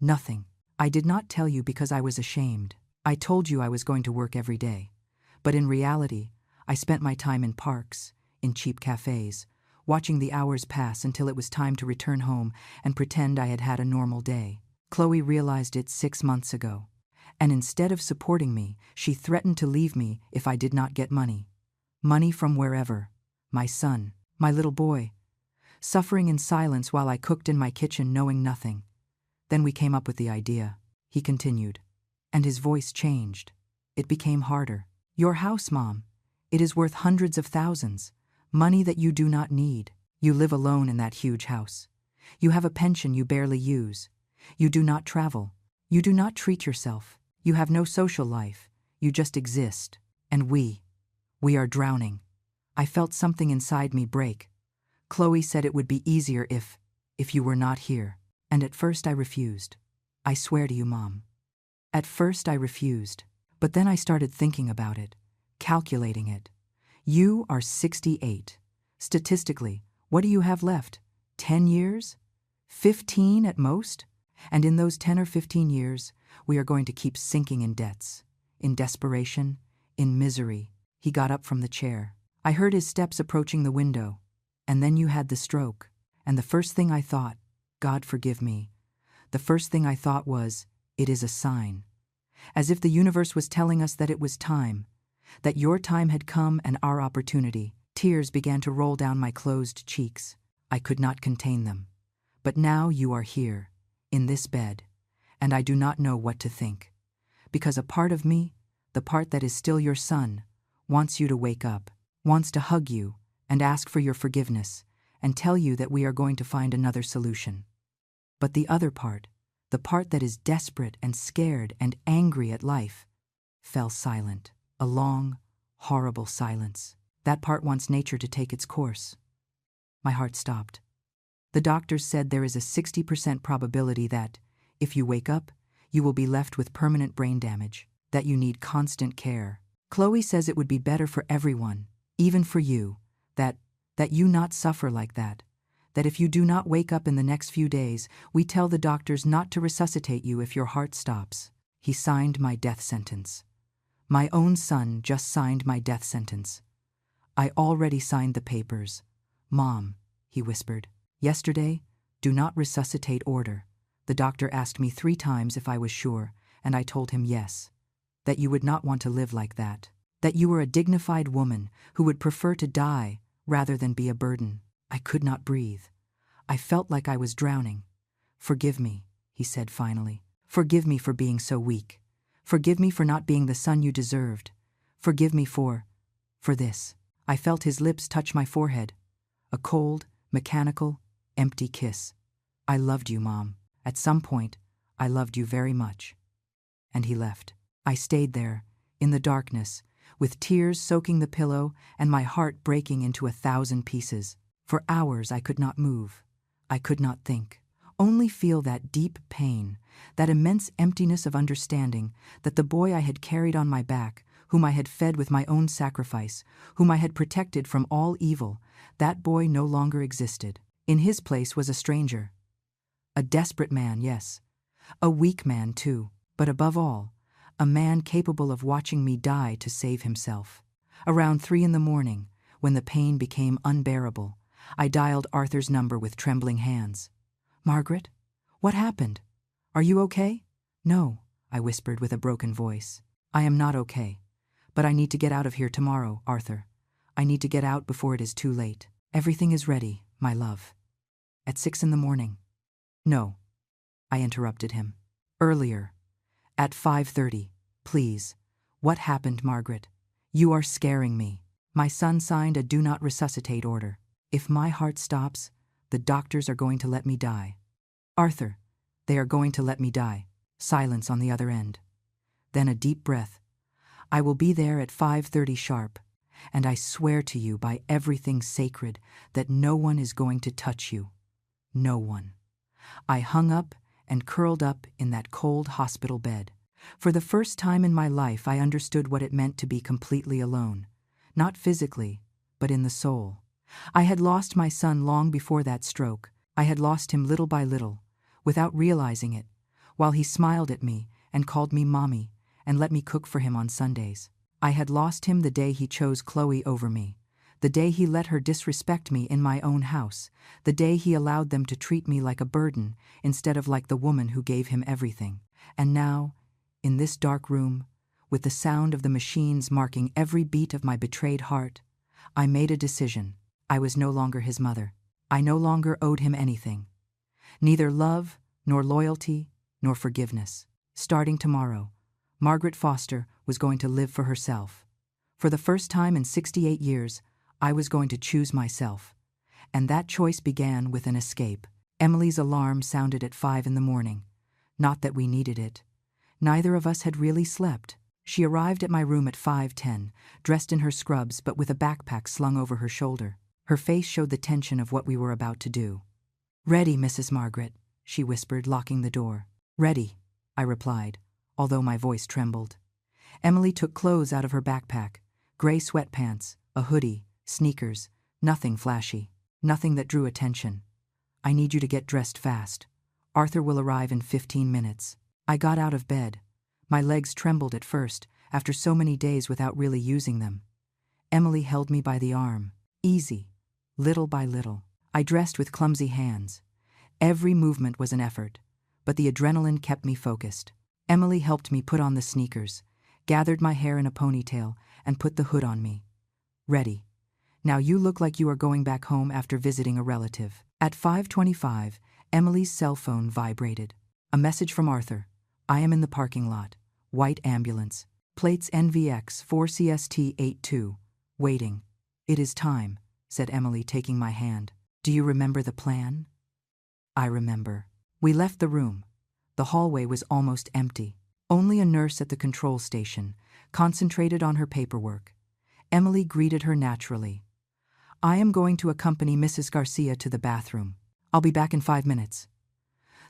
Nothing. I did not tell you because I was ashamed. I told you I was going to work every day. But in reality, I spent my time in parks, in cheap cafes, watching the hours pass until it was time to return home and pretend I had had a normal day. Chloe realized it 6 months ago. And instead of supporting me, she threatened to leave me if I did not get money. Money from wherever. My son, my little boy. Suffering in silence while I cooked in my kitchen knowing nothing. Then we came up with the idea, he continued. And his voice changed. It became harder. Your house, Mom. It is worth hundreds of thousands. Money that you do not need. You live alone in that huge house. You have a pension you barely use. You do not travel. You do not treat yourself. You have no social life. You just exist. And we are drowning. I felt something inside me break. Chloe said it would be easier if you were not here. And at first I refused. I swear to you, Mom. At first I refused. But then I started thinking about it, calculating it. You are 68. Statistically, what do you have left? 10 years? 15 at most? And in those 10 or 15 years, we are going to keep sinking in debts, in desperation, in misery. He got up from the chair. I heard his steps approaching the window. And then you had the stroke. And the first thing I thought, God forgive me, the first thing I thought was, it is a sign. As if the universe was telling us that it was time, that your time had come and our opportunity. Tears began to roll down my closed cheeks. I could not contain them. But now you are here, in this bed, and I do not know what to think. Because a part of me, the part that is still your son, wants you to wake up, wants to hug you and ask for your forgiveness and tell you that we are going to find another solution. But the other part, the part that is desperate and scared and angry at life, fell silent. A long, horrible silence. That part wants nature to take its course. My heart stopped. The doctors said there is a 60% probability that, if you wake up, you will be left with permanent brain damage, that you need constant care. Chloe says it would be better for everyone, even for you, that you not suffer like that if you do not wake up in the next few days, we tell the doctors not to resuscitate you if your heart stops. He signed my death sentence. My own son just signed my death sentence. I already signed the papers. Mom, he whispered. Yesterday, do not resuscitate order. The doctor asked me 3 times if I was sure, and I told him yes. That you would not want to live like that. That you were a dignified woman who would prefer to die rather than be a burden. I could not breathe. I felt like I was drowning. Forgive me, he said finally. Forgive me for being so weak. Forgive me for not being the son you deserved. Forgive me for this. I felt his lips touch my forehead. A cold, mechanical, empty kiss. I loved you, Mom. At some point, I loved you very much. And he left. I stayed there, in the darkness, with tears soaking the pillow and my heart breaking into 1,000 pieces. For hours I could not move. I could not think. Only feel that deep pain, that immense emptiness of understanding that the boy I had carried on my back, whom I had fed with my own sacrifice, whom I had protected from all evil, that boy no longer existed. In his place was a stranger. A desperate man, yes. A weak man, too. But above all, a man capable of watching me die to save himself. Around 3 a.m, when the pain became unbearable, I dialed Arthur's number with trembling hands. Margaret? What happened? Are you okay? No, I whispered with a broken voice. I am not okay. But I need to get out of here tomorrow, Arthur. I need to get out before it is too late. Everything is ready, my love. At 6 a.m. No, I interrupted him. Earlier. At 5:30. Please. What happened, Margaret? You are scaring me. My son signed a do not resuscitate order. If my heart stops, the doctors are going to let me die. Arthur, they are going to let me die. Silence on the other end. Then a deep breath. I will be there at 5:30 sharp, and I swear to you by everything sacred that no one is going to touch you. No one. I hung up and curled up in that cold hospital bed. For the first time in my life, I understood what it meant to be completely alone. Not physically, but in the soul. I had lost my son long before that stroke. I had lost him little by little, without realizing it, while he smiled at me and called me mommy and let me cook for him on Sundays. I had lost him the day he chose Chloe over me, the day he let her disrespect me in my own house, the day he allowed them to treat me like a burden instead of like the woman who gave him everything. And now, in this dark room, with the sound of the machines marking every beat of my betrayed heart, I made a decision. I was no longer his mother. I no longer owed him anything. Neither love, nor loyalty, nor forgiveness. Starting tomorrow, Margaret Foster was going to live for herself. For the first time in 68 years, I was going to choose myself. And that choice began with an escape. Emily's alarm sounded at 5 in the morning. Not that we needed it. Neither of us had really slept. She arrived at my room at 5:10, dressed in her scrubs but with a backpack slung over her shoulder. Her face showed the tension of what we were about to do. "Ready, Mrs. Margaret," she whispered, locking the door. "Ready," I replied, although my voice trembled. Emily took clothes out of her backpack, gray sweatpants, a hoodie, sneakers, nothing flashy, nothing that drew attention. "I need you to get dressed fast. Arthur will arrive in 15 minutes. I got out of bed. My legs trembled at first, after so many days without really using them. Emily held me by the arm. Easy, little by little. I dressed with clumsy hands. Every movement was an effort, but the adrenaline kept me focused. Emily helped me put on the sneakers, gathered my hair in a ponytail, and put the hood on me. "Ready. Now you look like you are going back home after visiting a relative." At 5:25, Emily's cell phone vibrated. A message from Arthur. "I am in the parking lot. White ambulance. Plates NVX 4CST82. Waiting." "It is time," said Emily, taking my hand. "Do you remember the plan?" I remember. We left the room. The hallway was almost empty. Only a nurse at the control station, concentrated on her paperwork. Emily greeted her naturally. "I am going to accompany Mrs. Garcia to the bathroom. I'll be back in 5 minutes."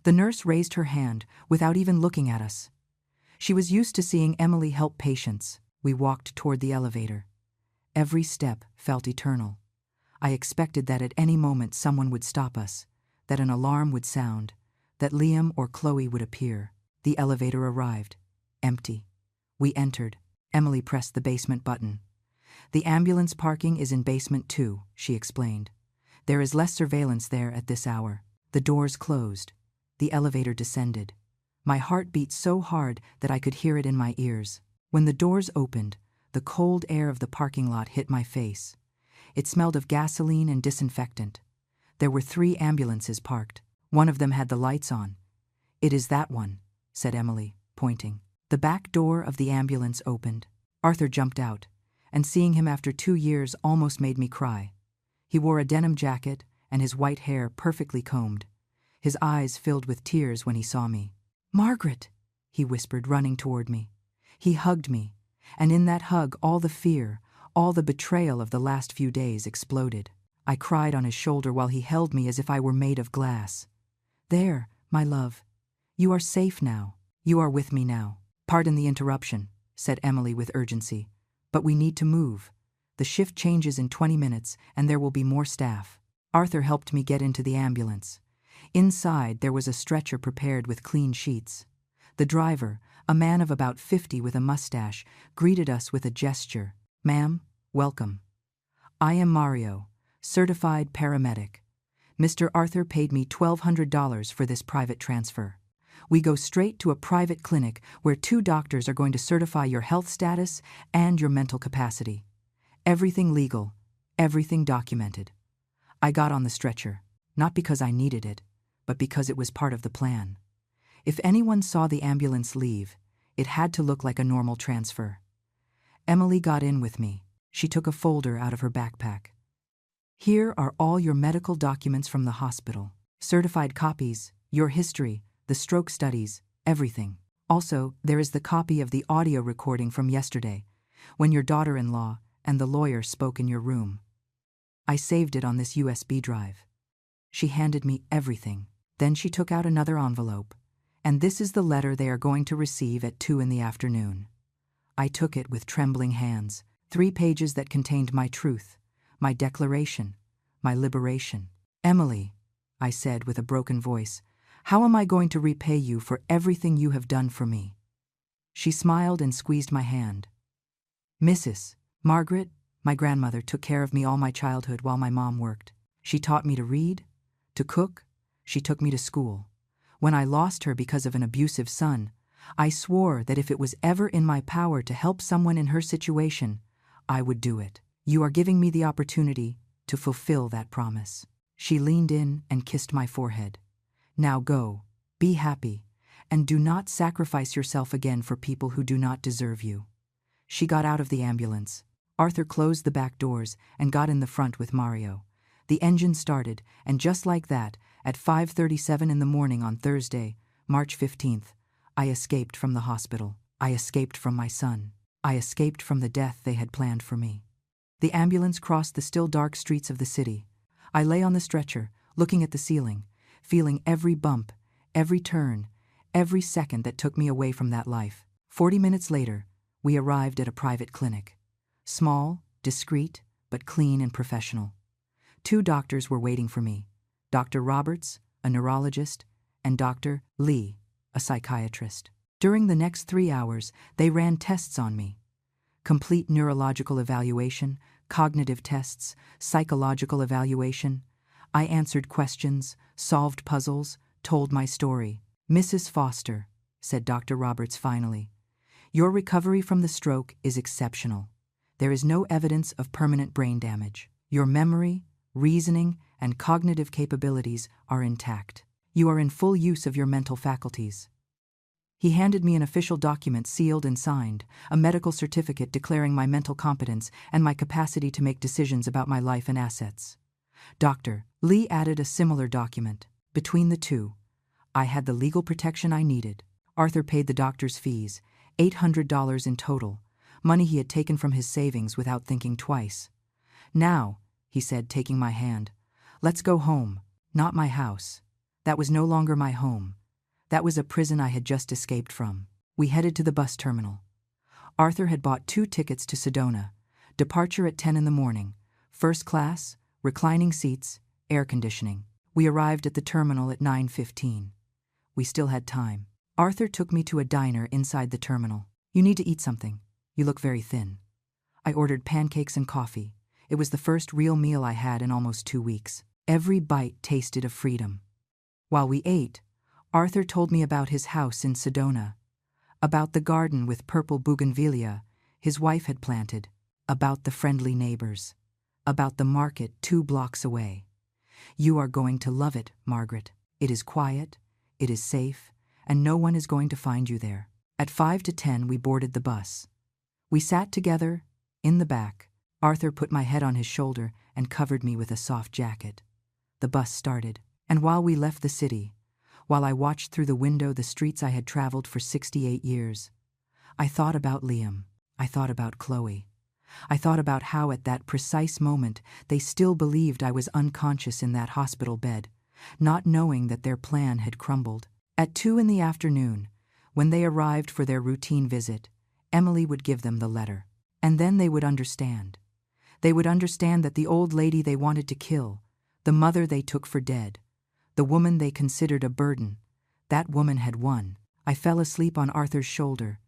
The nurse raised her hand without even looking at us. She was used to seeing Emily help patients. We walked toward the elevator. Every step felt eternal. I expected that at any moment someone would stop us, that an alarm would sound, that Liam or Chloe would appear. The elevator arrived. Empty. We entered. Emily pressed the basement button. "The ambulance parking is in basement 2, she explained. "There is less surveillance there at this hour." The doors closed. The elevator descended. My heart beat so hard that I could hear it in my ears. When the doors opened, the cold air of the parking lot hit my face. It smelled of gasoline and disinfectant. There were 3 ambulances parked. One of them had the lights on. "It is that one," said Emily, pointing. The back door of the ambulance opened. Arthur jumped out, and seeing him after 2 years almost made me cry. He wore a denim jacket and his white hair perfectly combed. His eyes filled with tears when he saw me. "Margaret," he whispered, running toward me. He hugged me, and in that hug all the fear, all the betrayal of the last few days exploded. I cried on his shoulder while he held me as if I were made of glass. "There, my love. You are safe now. You are with me now." "Pardon the interruption," said Emily with urgency, "but we need to move. The shift changes in 20 minutes, and there will be more staff." Arthur helped me get into the ambulance. Inside, there was a stretcher prepared with clean sheets. The driver, a man of about 50 with a mustache, greeted us with a gesture. "Ma'am, welcome. I am Mario, certified paramedic. Mr. Arthur paid me $1,200 for this private transfer. We go straight to a private clinic where 2 doctors are going to certify your health status and your mental capacity. Everything legal, everything documented." I got on the stretcher, not because I needed it, but because it was part of the plan. If anyone saw the ambulance leave, it had to look like a normal transfer. Emily got in with me. She took a folder out of her backpack. "Here are all your medical documents from the hospital. Certified copies, your history, the stroke studies, everything. Also, there is the copy of the audio recording from yesterday, when your daughter-in-law and the lawyer spoke in your room. I saved it on this USB drive." She handed me everything. Then she took out another envelope, And this is the letter they are going to receive at 2 in the afternoon. I took it with trembling hands, 3 pages that contained my truth, my declaration, my liberation. Emily, I said with a broken voice, how am I going to repay you for everything you have done for me? She smiled and squeezed my hand. Mrs. Margaret, my grandmother, took care of me all my childhood while my mom worked. She taught me to read, to cook. She took me to school. When I lost her because of an abusive son, I swore that if it was ever in my power to help someone in her situation, I would do it. You are giving me the opportunity to fulfill that promise. She leaned in and kissed my forehead. Now go, be happy, and do not sacrifice yourself again for people who do not deserve you. She got out of the ambulance. Arthur closed the back doors and got in the front with Mario. The engine started, and just like that, at 5:37 in the morning on Thursday, March 15th, I escaped from the hospital. I escaped from my son. I escaped from the death they had planned for me. The ambulance crossed the still dark streets of the city. I lay on the stretcher, looking at the ceiling, feeling every bump, every turn, every second that took me away from that life. 40 minutes later, we arrived at a private clinic. Small, discreet, but clean and professional. 2 doctors were waiting for me. Dr. Roberts, a neurologist, and Dr. Lee, a psychiatrist. During the next 3 hours, they ran tests on me. Complete neurological evaluation, cognitive tests, psychological evaluation. I answered questions, solved puzzles, told my story. Mrs. Foster, said Dr. Roberts finally, your recovery from the stroke is exceptional. There is no evidence of permanent brain damage. Your memory, reasoning, and cognitive capabilities are intact. You are in full use of your mental faculties. He handed me an official document sealed and signed, a medical certificate declaring my mental competence and my capacity to make decisions about my life and assets. Dr. Lee added a similar document. Between the two, I had the legal protection I needed. Arthur paid the doctor's fees, $800 in total, money he had taken from his savings without thinking twice. Now, he said, taking my hand, let's go home, not my house. That was no longer my home. That was a prison I had just escaped from. We headed to the bus terminal. Arthur had bought 2 tickets to Sedona, departure at 10 in the morning, first class, reclining seats, air conditioning. We arrived at the terminal at 9:15. We still had time. Arthur took me to a diner inside the terminal. You need to eat something. You look very thin. I ordered pancakes and coffee. It was the first real meal I had in almost 2 weeks. Every bite tasted of freedom. While we ate, Arthur told me about his house in Sedona, about the garden with purple bougainvillea his wife had planted, about the friendly neighbors, about the market 2 blocks away. You are going to love it, Margaret. It is quiet, it is safe, and no one is going to find you there. At 5 to 10 we boarded the bus. We sat together, in the back. Arthur put my head on his shoulder and covered me with a soft jacket. The bus started, and while we left the city, while I watched through the window the streets I had traveled for 68 years, I thought about Liam. I thought about Chloe. I thought about how at that precise moment they still believed I was unconscious in that hospital bed, not knowing that their plan had crumbled. At 2 in the afternoon, when they arrived for their routine visit, Emily would give them the letter. And then they would understand. They would understand that the old lady they wanted to kill, the mother they took for dead, the woman they considered a burden, that woman had won. I fell asleep on Arthur's shoulder,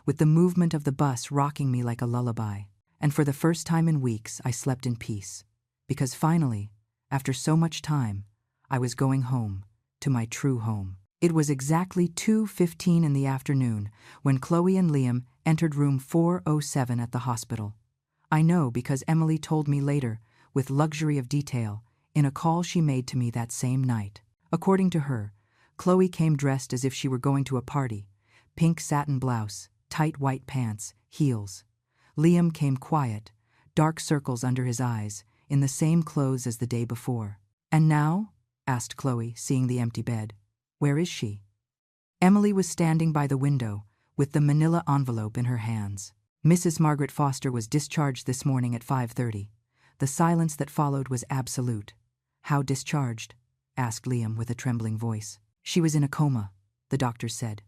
with the movement of the bus rocking me like a lullaby. And for the first time in weeks, I slept in peace. Because finally, after so much time, I was going home, to my true home. It was exactly 2:15 in the afternoon when Chloe and Liam entered room 407 at the hospital. I know because Emily told me later, with luxury of detail, in a call she made to me that same night. According to her, Chloe came dressed as if she were going to a party, pink satin blouse, tight white pants, heels. Liam came quiet, dark circles under his eyes, in the same clothes as the day before. And now? Asked Chloe, seeing the empty bed. Where is she? Emily was standing by the window, with the manila envelope in her hands. Mrs. Margaret Foster was discharged this morning at 5:30. The silence that followed was absolute. How discharged? Asked Liam with a trembling voice. She was in a coma. the doctors said.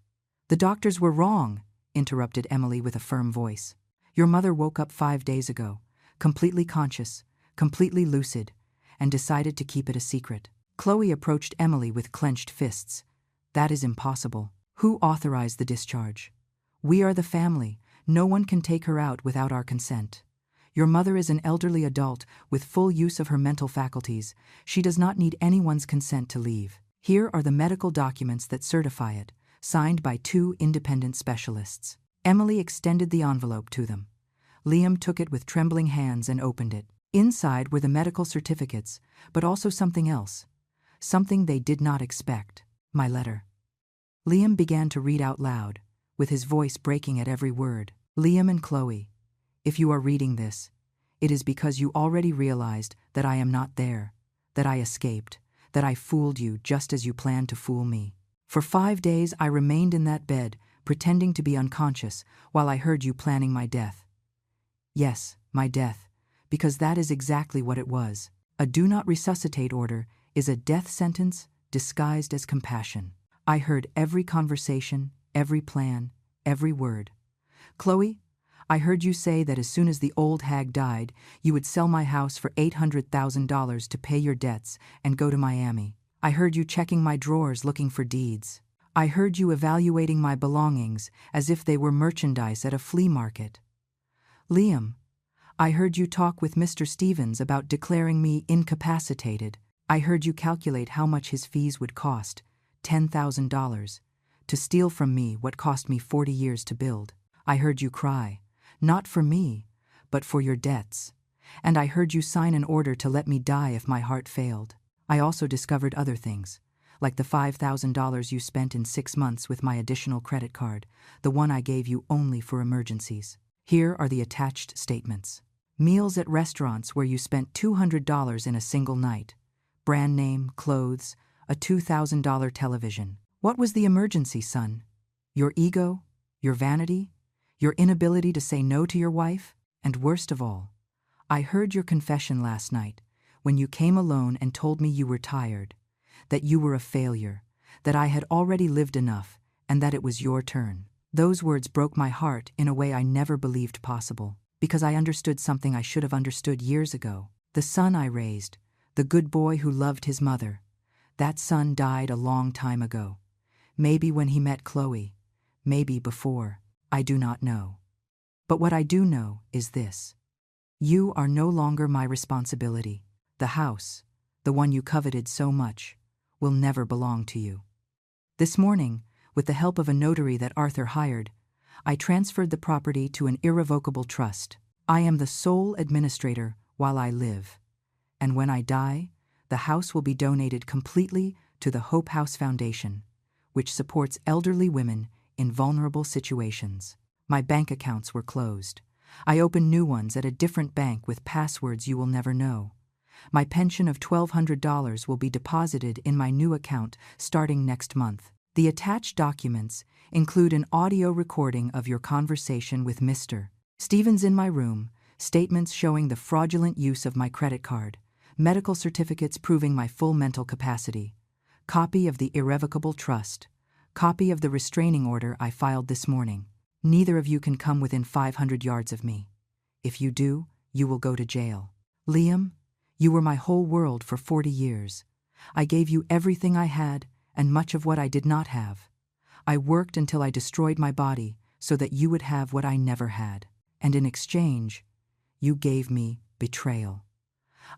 The doctors were wrong, interrupted Emily with a firm voice. Your mother woke up 5 days ago, completely conscious, completely lucid, and decided to keep it a secret. Chloe approached Emily with clenched fists. That is impossible. Who authorized the discharge? We are the family. No one can take her out without our consent. Your mother is an elderly adult with full use of her mental faculties. She does not need anyone's consent to leave. Here are the medical documents that certify it, signed by 2 independent specialists. Emily extended the envelope to them. Liam took it with trembling hands and opened it. Inside were the medical certificates, but also something else. Something they did not expect. My letter. Liam began to read out loud, with his voice breaking at every word. Liam and Chloe, if you are reading this, it is because you already realized that I am not there, that I escaped, that I fooled you just as you planned to fool me. For 5 days I remained in that bed, pretending to be unconscious, while I heard you planning my death. Yes, my death, because that is exactly what it was. A do not resuscitate order is a death sentence disguised as compassion. I heard every conversation, every plan, every word. Chloe, I heard you say that as soon as the old hag died, you would sell my house for $800,000 to pay your debts and go to Miami. I heard you checking my drawers looking for deeds. I heard you evaluating my belongings as if they were merchandise at a flea market. Liam, I heard you talk with Mr. Stevens about declaring me incapacitated. I heard you calculate how much his fees would cost, $10,000, to steal from me what cost me 40 years to build. I heard you cry, not for me, but for your debts. And I heard you sign an order to let me die if my heart failed. I also discovered other things, like the $5,000 you spent in 6 months with my additional credit card, the one I gave you only for emergencies. Here are the attached statements. Meals at restaurants where you spent $200 in a single night. Brand name, clothes, a $2,000 television. What was the emergency, son? Your ego? Your vanity? Your inability to say no to your wife? And worst of all, I heard your confession last night when you came alone and told me you were tired, that you were a failure, that I had already lived enough, and that it was your turn. Those words broke my heart in a way I never believed possible, because I understood something I should have understood years ago. The son I raised, the good boy who loved his mother, that son died a long time ago. Maybe when he met Chloe, maybe before, I do not know. But what I do know is this. You are no longer my responsibility. The house, the one you coveted so much, will never belong to you. This morning, with the help of a notary that Arthur hired, I transferred the property to an irrevocable trust. I am the sole administrator while I live. And when I die, the house will be donated completely to the Hope House Foundation, which supports elderly women in vulnerable situations. My bank accounts were closed. I opened new ones at a different bank with passwords you will never know. My pension of $1,200 will be deposited in my new account starting next month. The attached documents include an audio recording of your conversation with Mr. Stevens in my room, statements showing the fraudulent use of my credit card, medical certificates proving my full mental capacity, copy of the irrevocable trust, copy of the restraining order I filed this morning. Neither of you can come within 500 yards of me. If you do, you will go to jail. Liam, you were my whole world for 40 years. I gave you everything I had and much of what I did not have. I worked until I destroyed my body so that you would have what I never had. And in exchange, you gave me betrayal.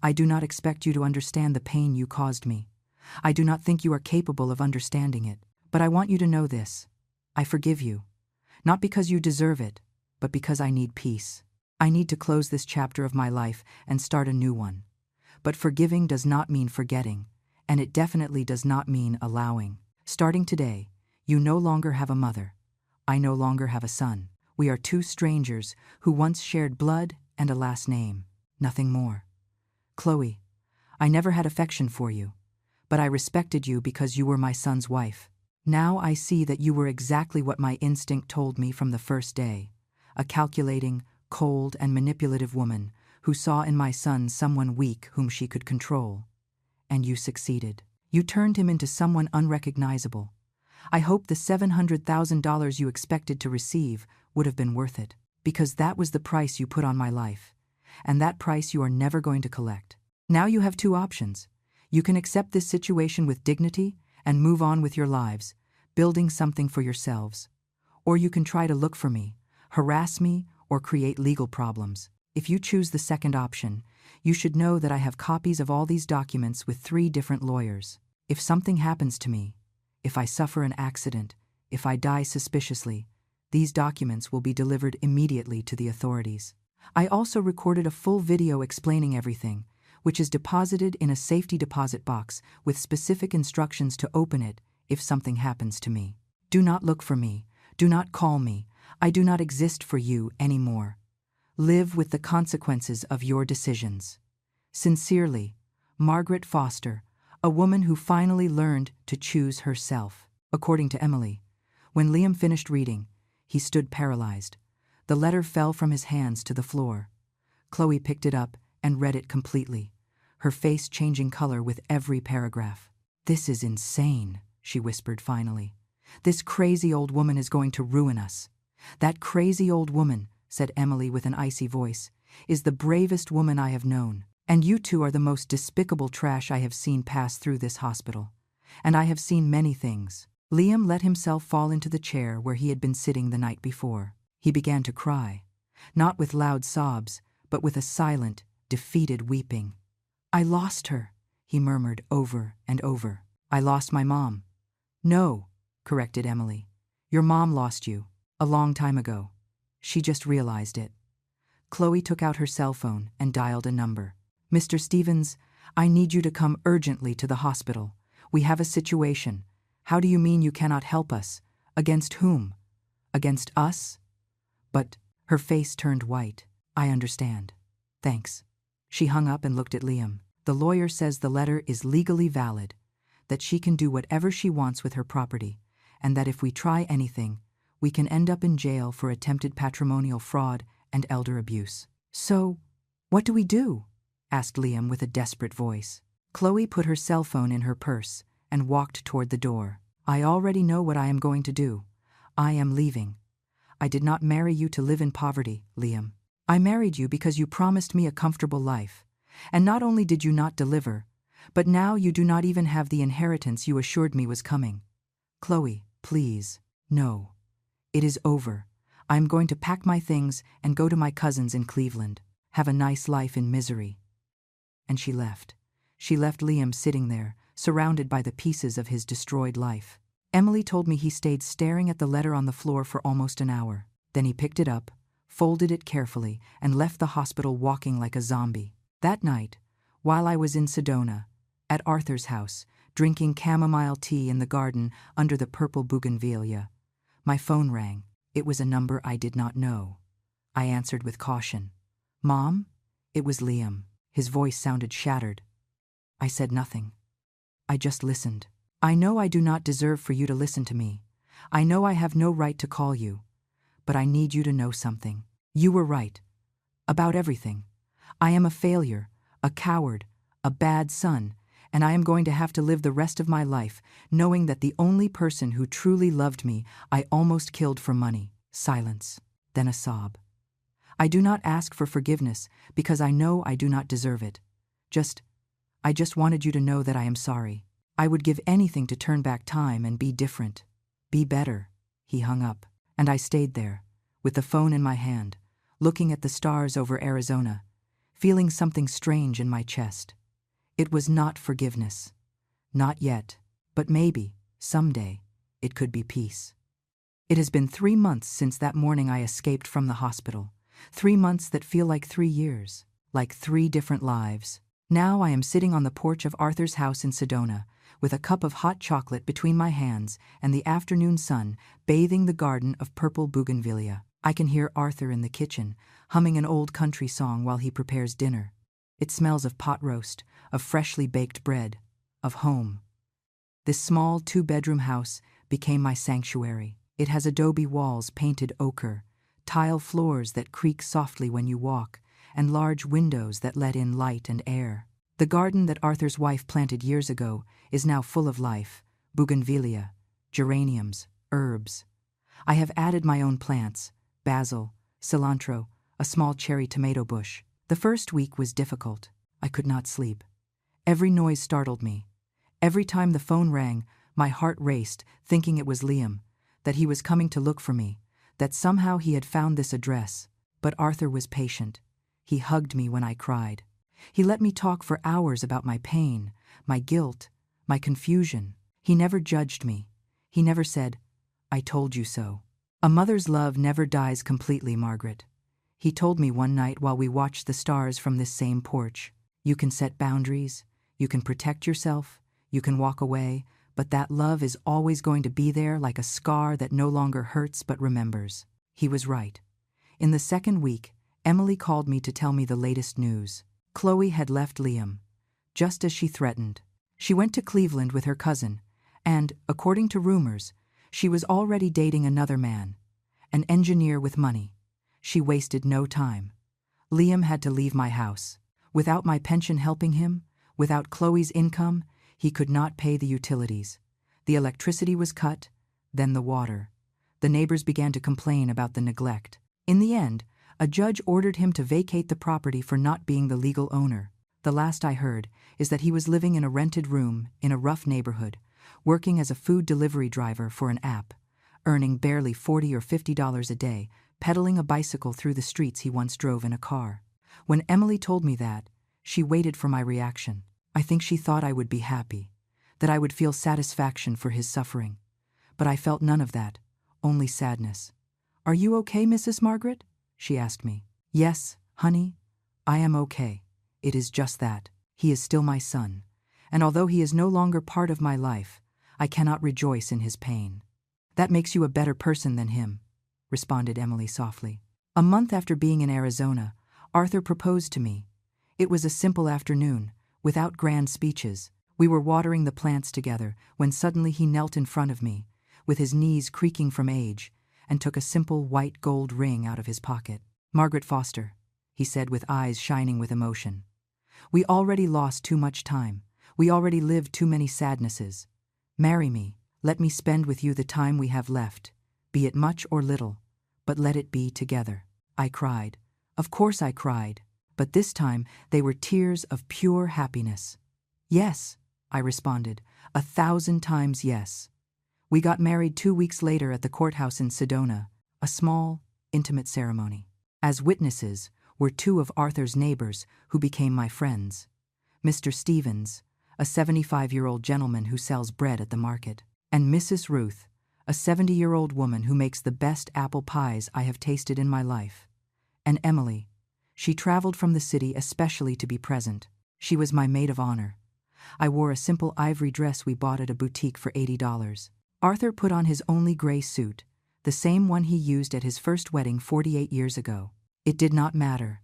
I do not expect you to understand the pain you caused me. I do not think you are capable of understanding it. But I want you to know this. I forgive you. Not because you deserve it, but because I need peace. I need to close this chapter of my life and start a new one. But forgiving does not mean forgetting, and it definitely does not mean allowing. Starting today, you no longer have a mother. I no longer have a son. We are 2 strangers who once shared blood and a last name. Nothing more. Chloe, I never had affection for you, but I respected you because you were my son's wife. Now I see that you were exactly what my instinct told me from the first day, a calculating, cold, and manipulative woman who saw in my son someone weak whom she could control. And you succeeded. You turned him into someone unrecognizable, I hope the $700,000 you expected to receive would have been worth it, because that was the price you put on my life, and that price you are never going to collect. Now you have two options. You can accept this situation with dignity and move on with your lives, building something for yourselves. Or you can try to look for me, harass me, or create legal problems. If you choose the second option, you should know that I have copies of all these documents with 3 different lawyers. If something happens to me, if I suffer an accident, if I die suspiciously, these documents will be delivered immediately to the authorities. I also recorded a full video explaining everything, which is deposited in a safety deposit box with specific instructions to open it if something happens to me. Do not look for me. Do not call me. I do not exist for you anymore. Live with the consequences of your decisions. Sincerely, Margaret Foster, a woman who finally learned to choose herself. According to Emily, when Liam finished reading, he stood paralyzed. The letter fell from his hands to the floor. Chloe picked it up and read it completely, her face changing color with every paragraph. "This is insane," she whispered finally. "This crazy old woman is going to ruin us." "That crazy old woman," said Emily with an icy voice, "is the bravest woman I have known. And you two are the most despicable trash I have seen pass through this hospital. And I have seen many things." Liam let himself fall into the chair where he had been sitting the night before. He began to cry, not with loud sobs, but with a silent, defeated weeping. "I lost her," he murmured over and over. "I lost my mom." "No," corrected Emily. "Your mom lost you, a long time ago. She just realized it." Chloe took out her cell phone and dialed a number. "Mr. Stevens, I need you to come urgently to the hospital. We have a situation. How do you mean you cannot help us? Against whom? Against us?" But her face turned white. "I understand. Thanks." She hung up and looked at Liam. "The lawyer says the letter is legally valid, that she can do whatever she wants with her property, and that if we try anything, we can end up in jail for attempted patrimonial fraud and elder abuse." "So, what do we do?" asked Liam with a desperate voice. Chloe put her cell phone in her purse and walked toward the door. "I already know what I am going to do. I am leaving. I did not marry you to live in poverty, Liam. I married you because you promised me a comfortable life. And not only did you not deliver, but now you do not even have the inheritance you assured me was coming. Chloe, please, no. It is over. I am going to pack my things and go to my cousins in Cleveland. Have a nice life in misery." And she left. She left Liam sitting there, surrounded by the pieces of his destroyed life. Emily told me he stayed staring at the letter on the floor for almost an hour. Then he picked it up, folded it carefully, and left the hospital walking like a zombie. That night, while I was in Sedona, at Arthur's house, drinking chamomile tea in the garden under the purple bougainvillea, my phone rang. It was a number I did not know. I answered with caution. "Mom?" It was Liam. His voice sounded shattered. I said nothing. I just listened. "I know I do not deserve for you to listen to me. I know I have no right to call you. But I need you to know something. You were right. About everything. I am a failure, a coward, a bad son, and I am going to have to live the rest of my life knowing that the only person who truly loved me I almost killed for money." Silence. Then a sob. "I do not ask for forgiveness because I know I do not deserve it. I just wanted you to know that I am sorry. I would give anything to turn back time and be different. Be better." He hung up, and I stayed there, with the phone in my hand, looking at the stars over Arizona, feeling something strange in my chest. It was not forgiveness. Not yet, but maybe, someday, it could be peace. It has been 3 months since that morning I escaped from the hospital. 3 months that feel like 3 years, like 3 different lives. Now I am sitting on the porch of Arthur's house in Sedona, with a cup of hot chocolate between my hands and the afternoon sun bathing the garden of purple bougainvillea. I can hear Arthur in the kitchen, humming an old country song while he prepares dinner. It smells of pot roast, of freshly baked bread, of home. This small 2-bedroom house became my sanctuary. It has adobe walls painted ochre, tile floors that creak softly when you walk, and large windows that let in light and air. The garden that Arthur's wife planted years ago is now full of life, bougainvillea, geraniums, herbs. I have added my own plants, basil, cilantro, a small cherry tomato bush. The first week was difficult. I could not sleep. Every noise startled me. Every time the phone rang, my heart raced, thinking it was Liam, that he was coming to look for me, that somehow he had found this address. But Arthur was patient. He hugged me when I cried. He let me talk for hours about my pain, my guilt, my confusion. He never judged me. He never said, "I told you so." A mother's love never dies completely, Margaret. He told me one night while we watched the stars from this same porch, "You can set boundaries, you can protect yourself, you can walk away, but that love is always going to be there like a scar that no longer hurts but remembers." He was right. In the second week, Emily called me to tell me the latest news. Chloe had left Liam, just as she threatened. She went to Cleveland with her cousin, and, according to rumors, she was already dating another man, an engineer with money. She wasted no time. Liam had to leave my house. Without my pension helping him, without Chloe's income, he could not pay the utilities. The electricity was cut, then the water. The neighbors began to complain about the neglect. In the end, a judge ordered him to vacate the property for not being the legal owner. The last I heard is that he was living in a rented room in a rough neighborhood, working as a food delivery driver for an app, earning barely $40 or $50 a day, pedaling a bicycle through the streets he once drove in a car. When Emily told me that, she waited for my reaction. I think she thought I would be happy, that I would feel satisfaction for his suffering. But I felt none of that, only sadness. "Are you okay, Mrs. Margaret?" she asked me. "Yes, honey, I am okay. It is just that. He is still my son, and although he is no longer part of my life, I cannot rejoice in his pain." "That makes you a better person than him," responded Emily softly. A month after being in Arizona, Arthur proposed to me. It was a simple afternoon, without grand speeches. We were watering the plants together when suddenly he knelt in front of me, with his knees creaking from age, and took a simple white gold ring out of his pocket. "Margaret Foster," he said with eyes shining with emotion. "We already lost too much time. We already lived too many sadnesses. Marry me. Let me spend with you the time we have left, be it much or little, but let it be together." I cried. Of course I cried, but this time they were tears of pure happiness. "Yes," I responded, 1,000 times yes. We got married 2 weeks later at the courthouse in Sedona, a small, intimate ceremony. As witnesses were 2 of Arthur's neighbors who became my friends. Mr. Stevens, a 75-year-old gentleman who sells bread at the market, and Mrs. Ruth, a 70-year-old woman who makes the best apple pies I have tasted in my life. And Emily. She traveled from the city especially to be present. She was my maid of honor. I wore a simple ivory dress we bought at a boutique for $80. Arthur put on his only gray suit, the same one he used at his first wedding 48 years ago. It did not matter.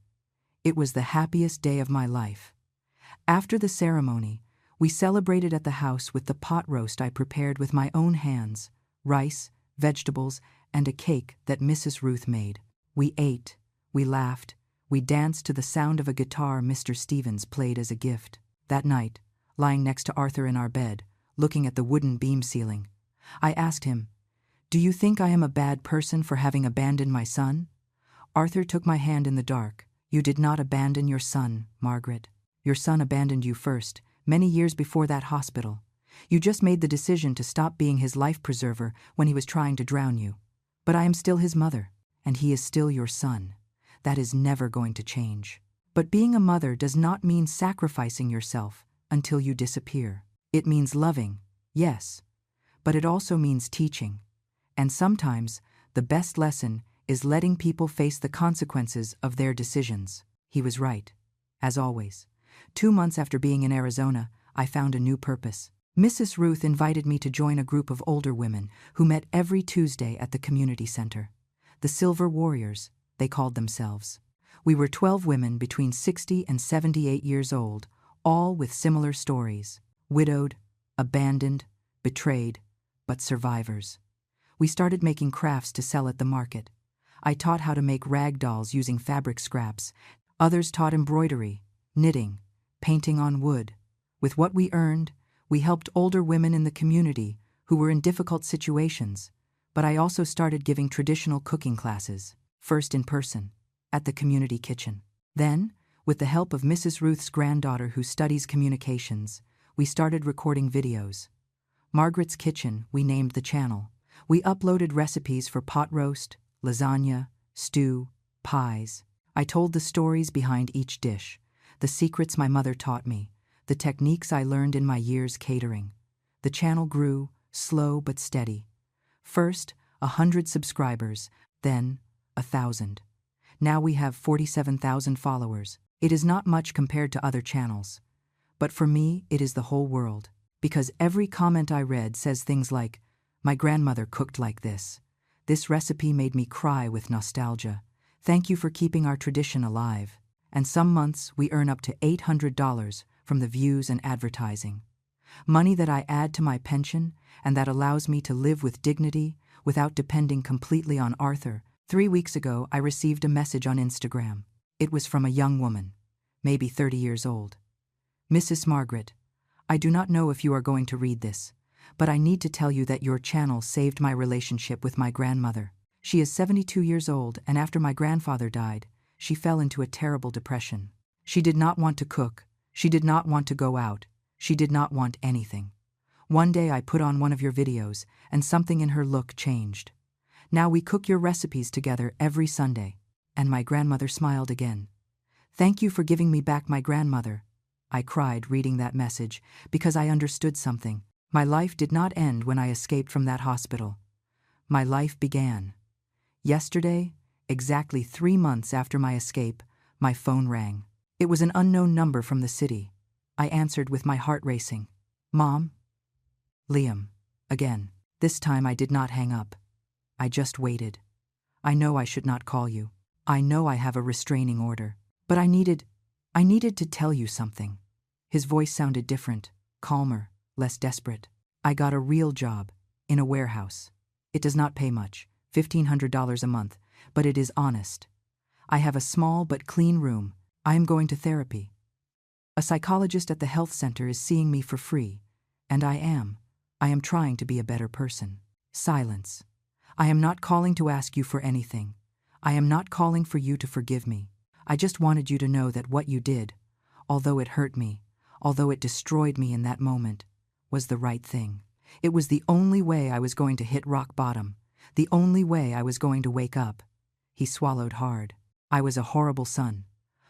It was the happiest day of my life. After the ceremony, we celebrated at the house with the pot roast I prepared with my own hands, rice, vegetables, and a cake that Mrs. Ruth made. We ate, we laughed, we danced to the sound of a guitar Mr. Stevens played as a gift. That night, lying next to Arthur in our bed, looking at the wooden beam ceiling, I asked him, "Do you think I am a bad person for having abandoned my son?" Arthur took my hand in the dark. "You did not abandon your son, Margaret. Your son abandoned you first, many years before that hospital. You just made the decision to stop being his life preserver when he was trying to drown you. But I am still his mother, and he is still your son. That is never going to change. But being a mother does not mean sacrificing yourself until you disappear. It means loving, yes, but it also means teaching. And sometimes the best lesson is letting people face the consequences of their decisions." He was right, as always. 2 months after being in Arizona, I found a new purpose. Mrs. Ruth invited me to join a group of older women who met every Tuesday at the community center. The Silver Warriors, they called themselves. We were 12 women between 60 and 78 years old, all with similar stories. Widowed, abandoned, betrayed, but survivors. We started making crafts to sell at the market. I taught how to make rag dolls using fabric scraps. Others taught embroidery, knitting, painting on wood. With what we earned, we helped older women in the community who were in difficult situations, but I also started giving traditional cooking classes, first in person, at the community kitchen. Then, with the help of Mrs. Ruth's granddaughter who studies communications, we started recording videos. Margaret's Kitchen, we named the channel. We uploaded recipes for pot roast, lasagna, stew, pies. I told the stories behind each dish, the secrets my mother taught me, the techniques I learned in my years catering. The channel grew, slow but steady. First, 100 subscribers, then 1,000. Now we have 47,000 followers. It is not much compared to other channels. But for me, it is the whole world. Because every comment I read says things like, "My grandmother cooked like this. This recipe made me cry with nostalgia. Thank you for keeping our tradition alive." And some months we earn up to $800 from the views and advertising. Money that I add to my pension and that allows me to live with dignity without depending completely on Arthur. 3 weeks ago, I received a message on Instagram. It was from a young woman, maybe 30 years old. "Mrs. Margaret, I do not know if you are going to read this, but I need to tell you that your channel saved my relationship with my grandmother. She is 72 years old, and after my grandfather died, she fell into a terrible depression. She did not want to cook, she did not want to go out, she did not want anything. One day I put on one of your videos, and something in her look changed. Now we cook your recipes together every Sunday." And my grandmother smiled again. "Thank you for giving me back my grandmother." I cried reading that message because I understood something. My life did not end when I escaped from that hospital. My life began. Yesterday, exactly 3 months after my escape, my phone rang. It was an unknown number from the city. I answered with my heart racing. "Mom?" "Liam." Again. This time I did not hang up. I just waited. "I know I should not call you. I know I have a restraining order. But I needed to tell you something." His voice sounded different, calmer, less desperate. "I got a real job, in a warehouse. It does not pay much, $1,500 a month, but it is honest. I have a small but clean room. I am going to therapy. A psychologist at the health center is seeing me for free, and I am trying to be a better person." Silence. "I am not calling to ask you for anything. I am not calling for you to forgive me. I just wanted you to know that what you did, although it hurt me, although it destroyed me in that moment, was the right thing. It was the only way I was going to hit rock bottom, the only way I was going to wake up." He swallowed hard. "I was a horrible son,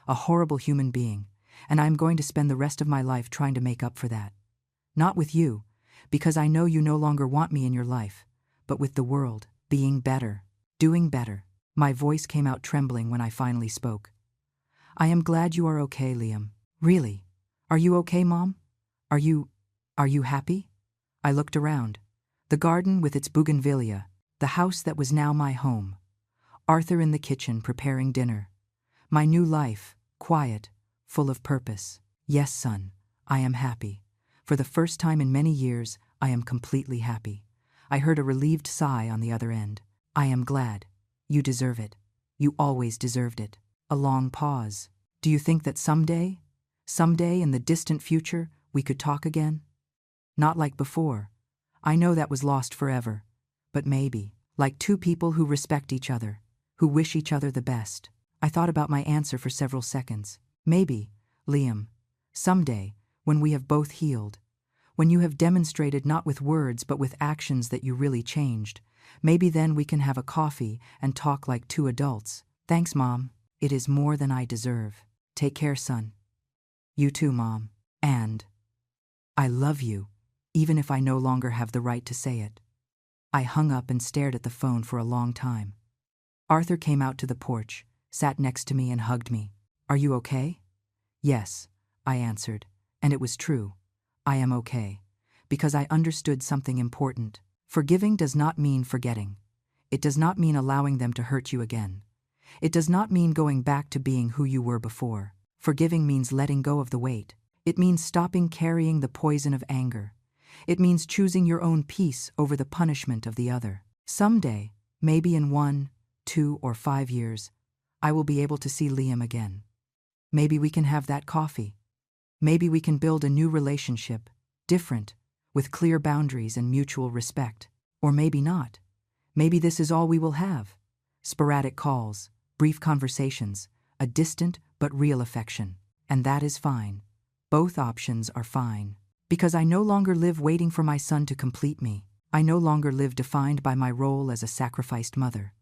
a horrible human being, and I am going to spend the rest of my life trying to make up for that. Not with you, because I know you no longer want me in your life, but with the world, being better, doing better." My voice came out trembling when I finally spoke. "I am glad you are okay, Liam. Really. Are you okay, Mom? Are you happy?" I looked around. The garden with its bougainvillea, the house that was now my home. Arthur in the kitchen preparing dinner. My new life, quiet, full of purpose. "Yes, son, I am happy. For the first time in many years, I am completely happy." I heard a relieved sigh on the other end. "I am glad. You deserve it. You always deserved it." A long pause. "Do you think that someday in the distant future, we could talk again? Not like before. I know that was lost forever. But maybe, like two people who respect each other, who wish each other the best." I thought about my answer for several seconds. "Maybe, Liam, someday, when we have both healed, when you have demonstrated not with words but with actions that you really changed, maybe then we can have a coffee and talk like two adults." "Thanks, Mom. It is more than I deserve. Take care, son." "You too, Mom. And I love you, even if I no longer have the right to say it." I hung up and stared at the phone for a long time. Arthur came out to the porch, sat next to me and hugged me. "Are you okay?" "Yes," I answered, and it was true. I am okay, because I understood something important. Forgiving does not mean forgetting. It does not mean allowing them to hurt you again. It does not mean going back to being who you were before. Forgiving means letting go of the weight. It means stopping carrying the poison of anger. It means choosing your own peace over the punishment of the other. Someday, maybe in 1, 2, or 5 years, I will be able to see Liam again. Maybe we can have that coffee. Maybe we can build a new relationship, different, with clear boundaries and mutual respect. Or maybe not. Maybe this is all we will have. Sporadic calls, brief conversations, a distant but real affection. And that is fine. Both options are fine. Because I no longer live waiting for my son to complete me. I no longer live defined by my role as a sacrificed mother.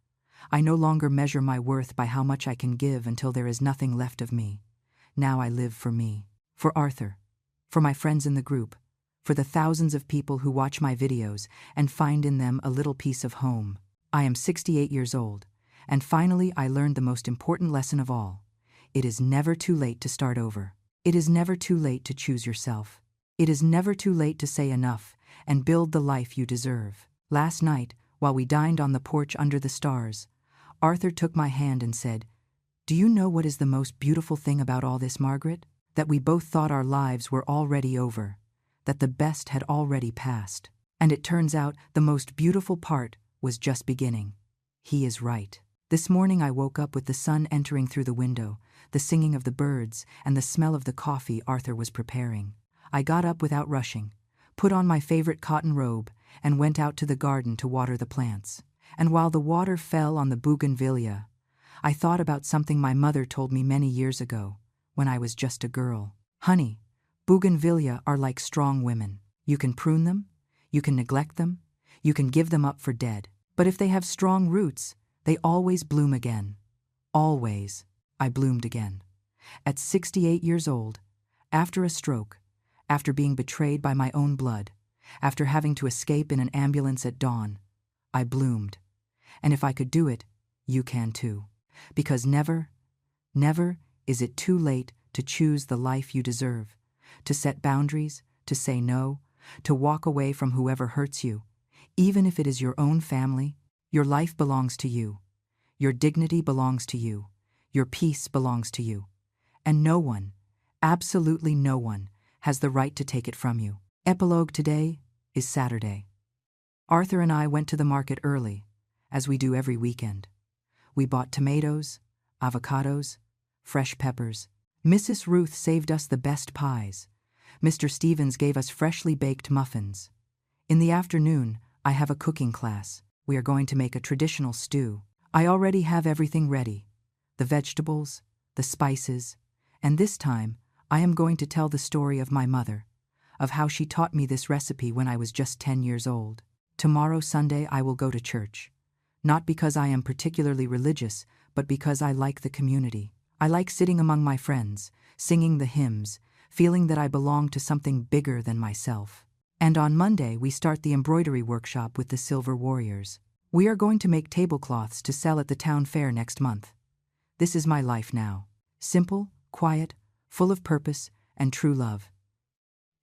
I no longer measure my worth by how much I can give until there is nothing left of me. Now I live for me. For Arthur. For my friends in the group. For the thousands of people who watch my videos and find in them a little piece of home. I am 68 years old, and finally I learned the most important lesson of all. It is never too late to start over. It is never too late to choose yourself. It is never too late to say enough and build the life you deserve. Last night, while we dined on the porch under the stars, Arthur took my hand and said, "Do you know what is the most beautiful thing about all this, Margaret? That we both thought our lives were already over, that the best had already passed. And it turns out the most beautiful part was just beginning." He is right. This morning I woke up with the sun entering through the window, the singing of the birds, and the smell of the coffee Arthur was preparing. I got up without rushing, put on my favorite cotton robe, and went out to the garden to water the plants. And while the water fell on the bougainvillea, I thought about something my mother told me many years ago, when I was just a girl. "Honey, bougainvillea are like strong women. You can prune them, you can neglect them, you can give them up for dead. But if they have strong roots, they always bloom again." Always. I bloomed again. At 68 years old, after a stroke, after being betrayed by my own blood, after having to escape in an ambulance at dawn, I bloomed. And if I could do it, you can too. Because never, never is it too late to choose the life you deserve, to set boundaries, to say no, to walk away from whoever hurts you. Even if it is your own family, your life belongs to you. Your dignity belongs to you. Your peace belongs to you. And no one, absolutely no one, has the right to take it from you. Epilogue today is Saturday. Arthur and I went to the market early, as we do every weekend. We bought tomatoes, avocados, fresh peppers. Mrs. Ruth saved us the best pies. Mr. Stevens gave us freshly baked muffins. In the afternoon, I have a cooking class. We are going to make a traditional stew. I already have everything ready. The vegetables, the spices, and this time, I am going to tell the story of my mother, of how she taught me this recipe when I was just 10 years old. Tomorrow, Sunday, I will go to church. Not because I am particularly religious, but because I like the community. I like sitting among my friends, singing the hymns, feeling that I belong to something bigger than myself. And on Monday, we start the embroidery workshop with the Silver Warriors. We are going to make tablecloths to sell at the town fair next month. This is my life now. Simple, quiet, full of purpose and true love.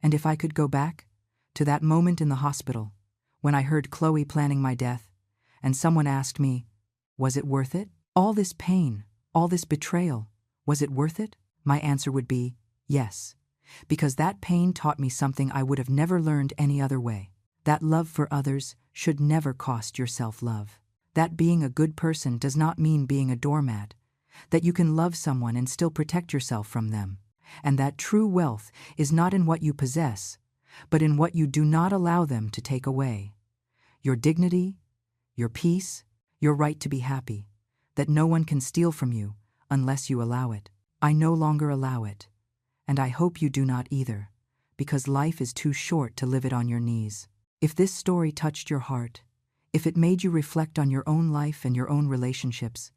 And if I could go back to that moment in the hospital, when I heard Chloe planning my death, and someone asked me, was it worth it? All this pain, all this betrayal, was it worth it? My answer would be, yes. Because that pain taught me something I would have never learned any other way. That love for others should never cost your self-love. That being a good person does not mean being a doormat. That you can love someone and still protect yourself from them. And that true wealth is not in what you possess, but in what you do not allow them to take away. Your dignity, your peace, your right to be happy. That no one can steal from you unless you allow it. I no longer allow it. And I hope you do not either, because life is too short to live it on your knees. If this story touched your heart, if it made you reflect on your own life and your own relationships,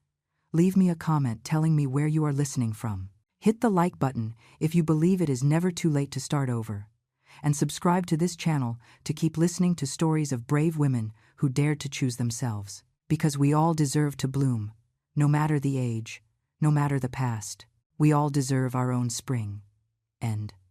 leave me a comment telling me where you are listening from. Hit the like button if you believe it is never too late to start over. And subscribe to this channel to keep listening to stories of brave women who dared to choose themselves. Because we all deserve to bloom, no matter the age, no matter the past. We all deserve our own spring. End.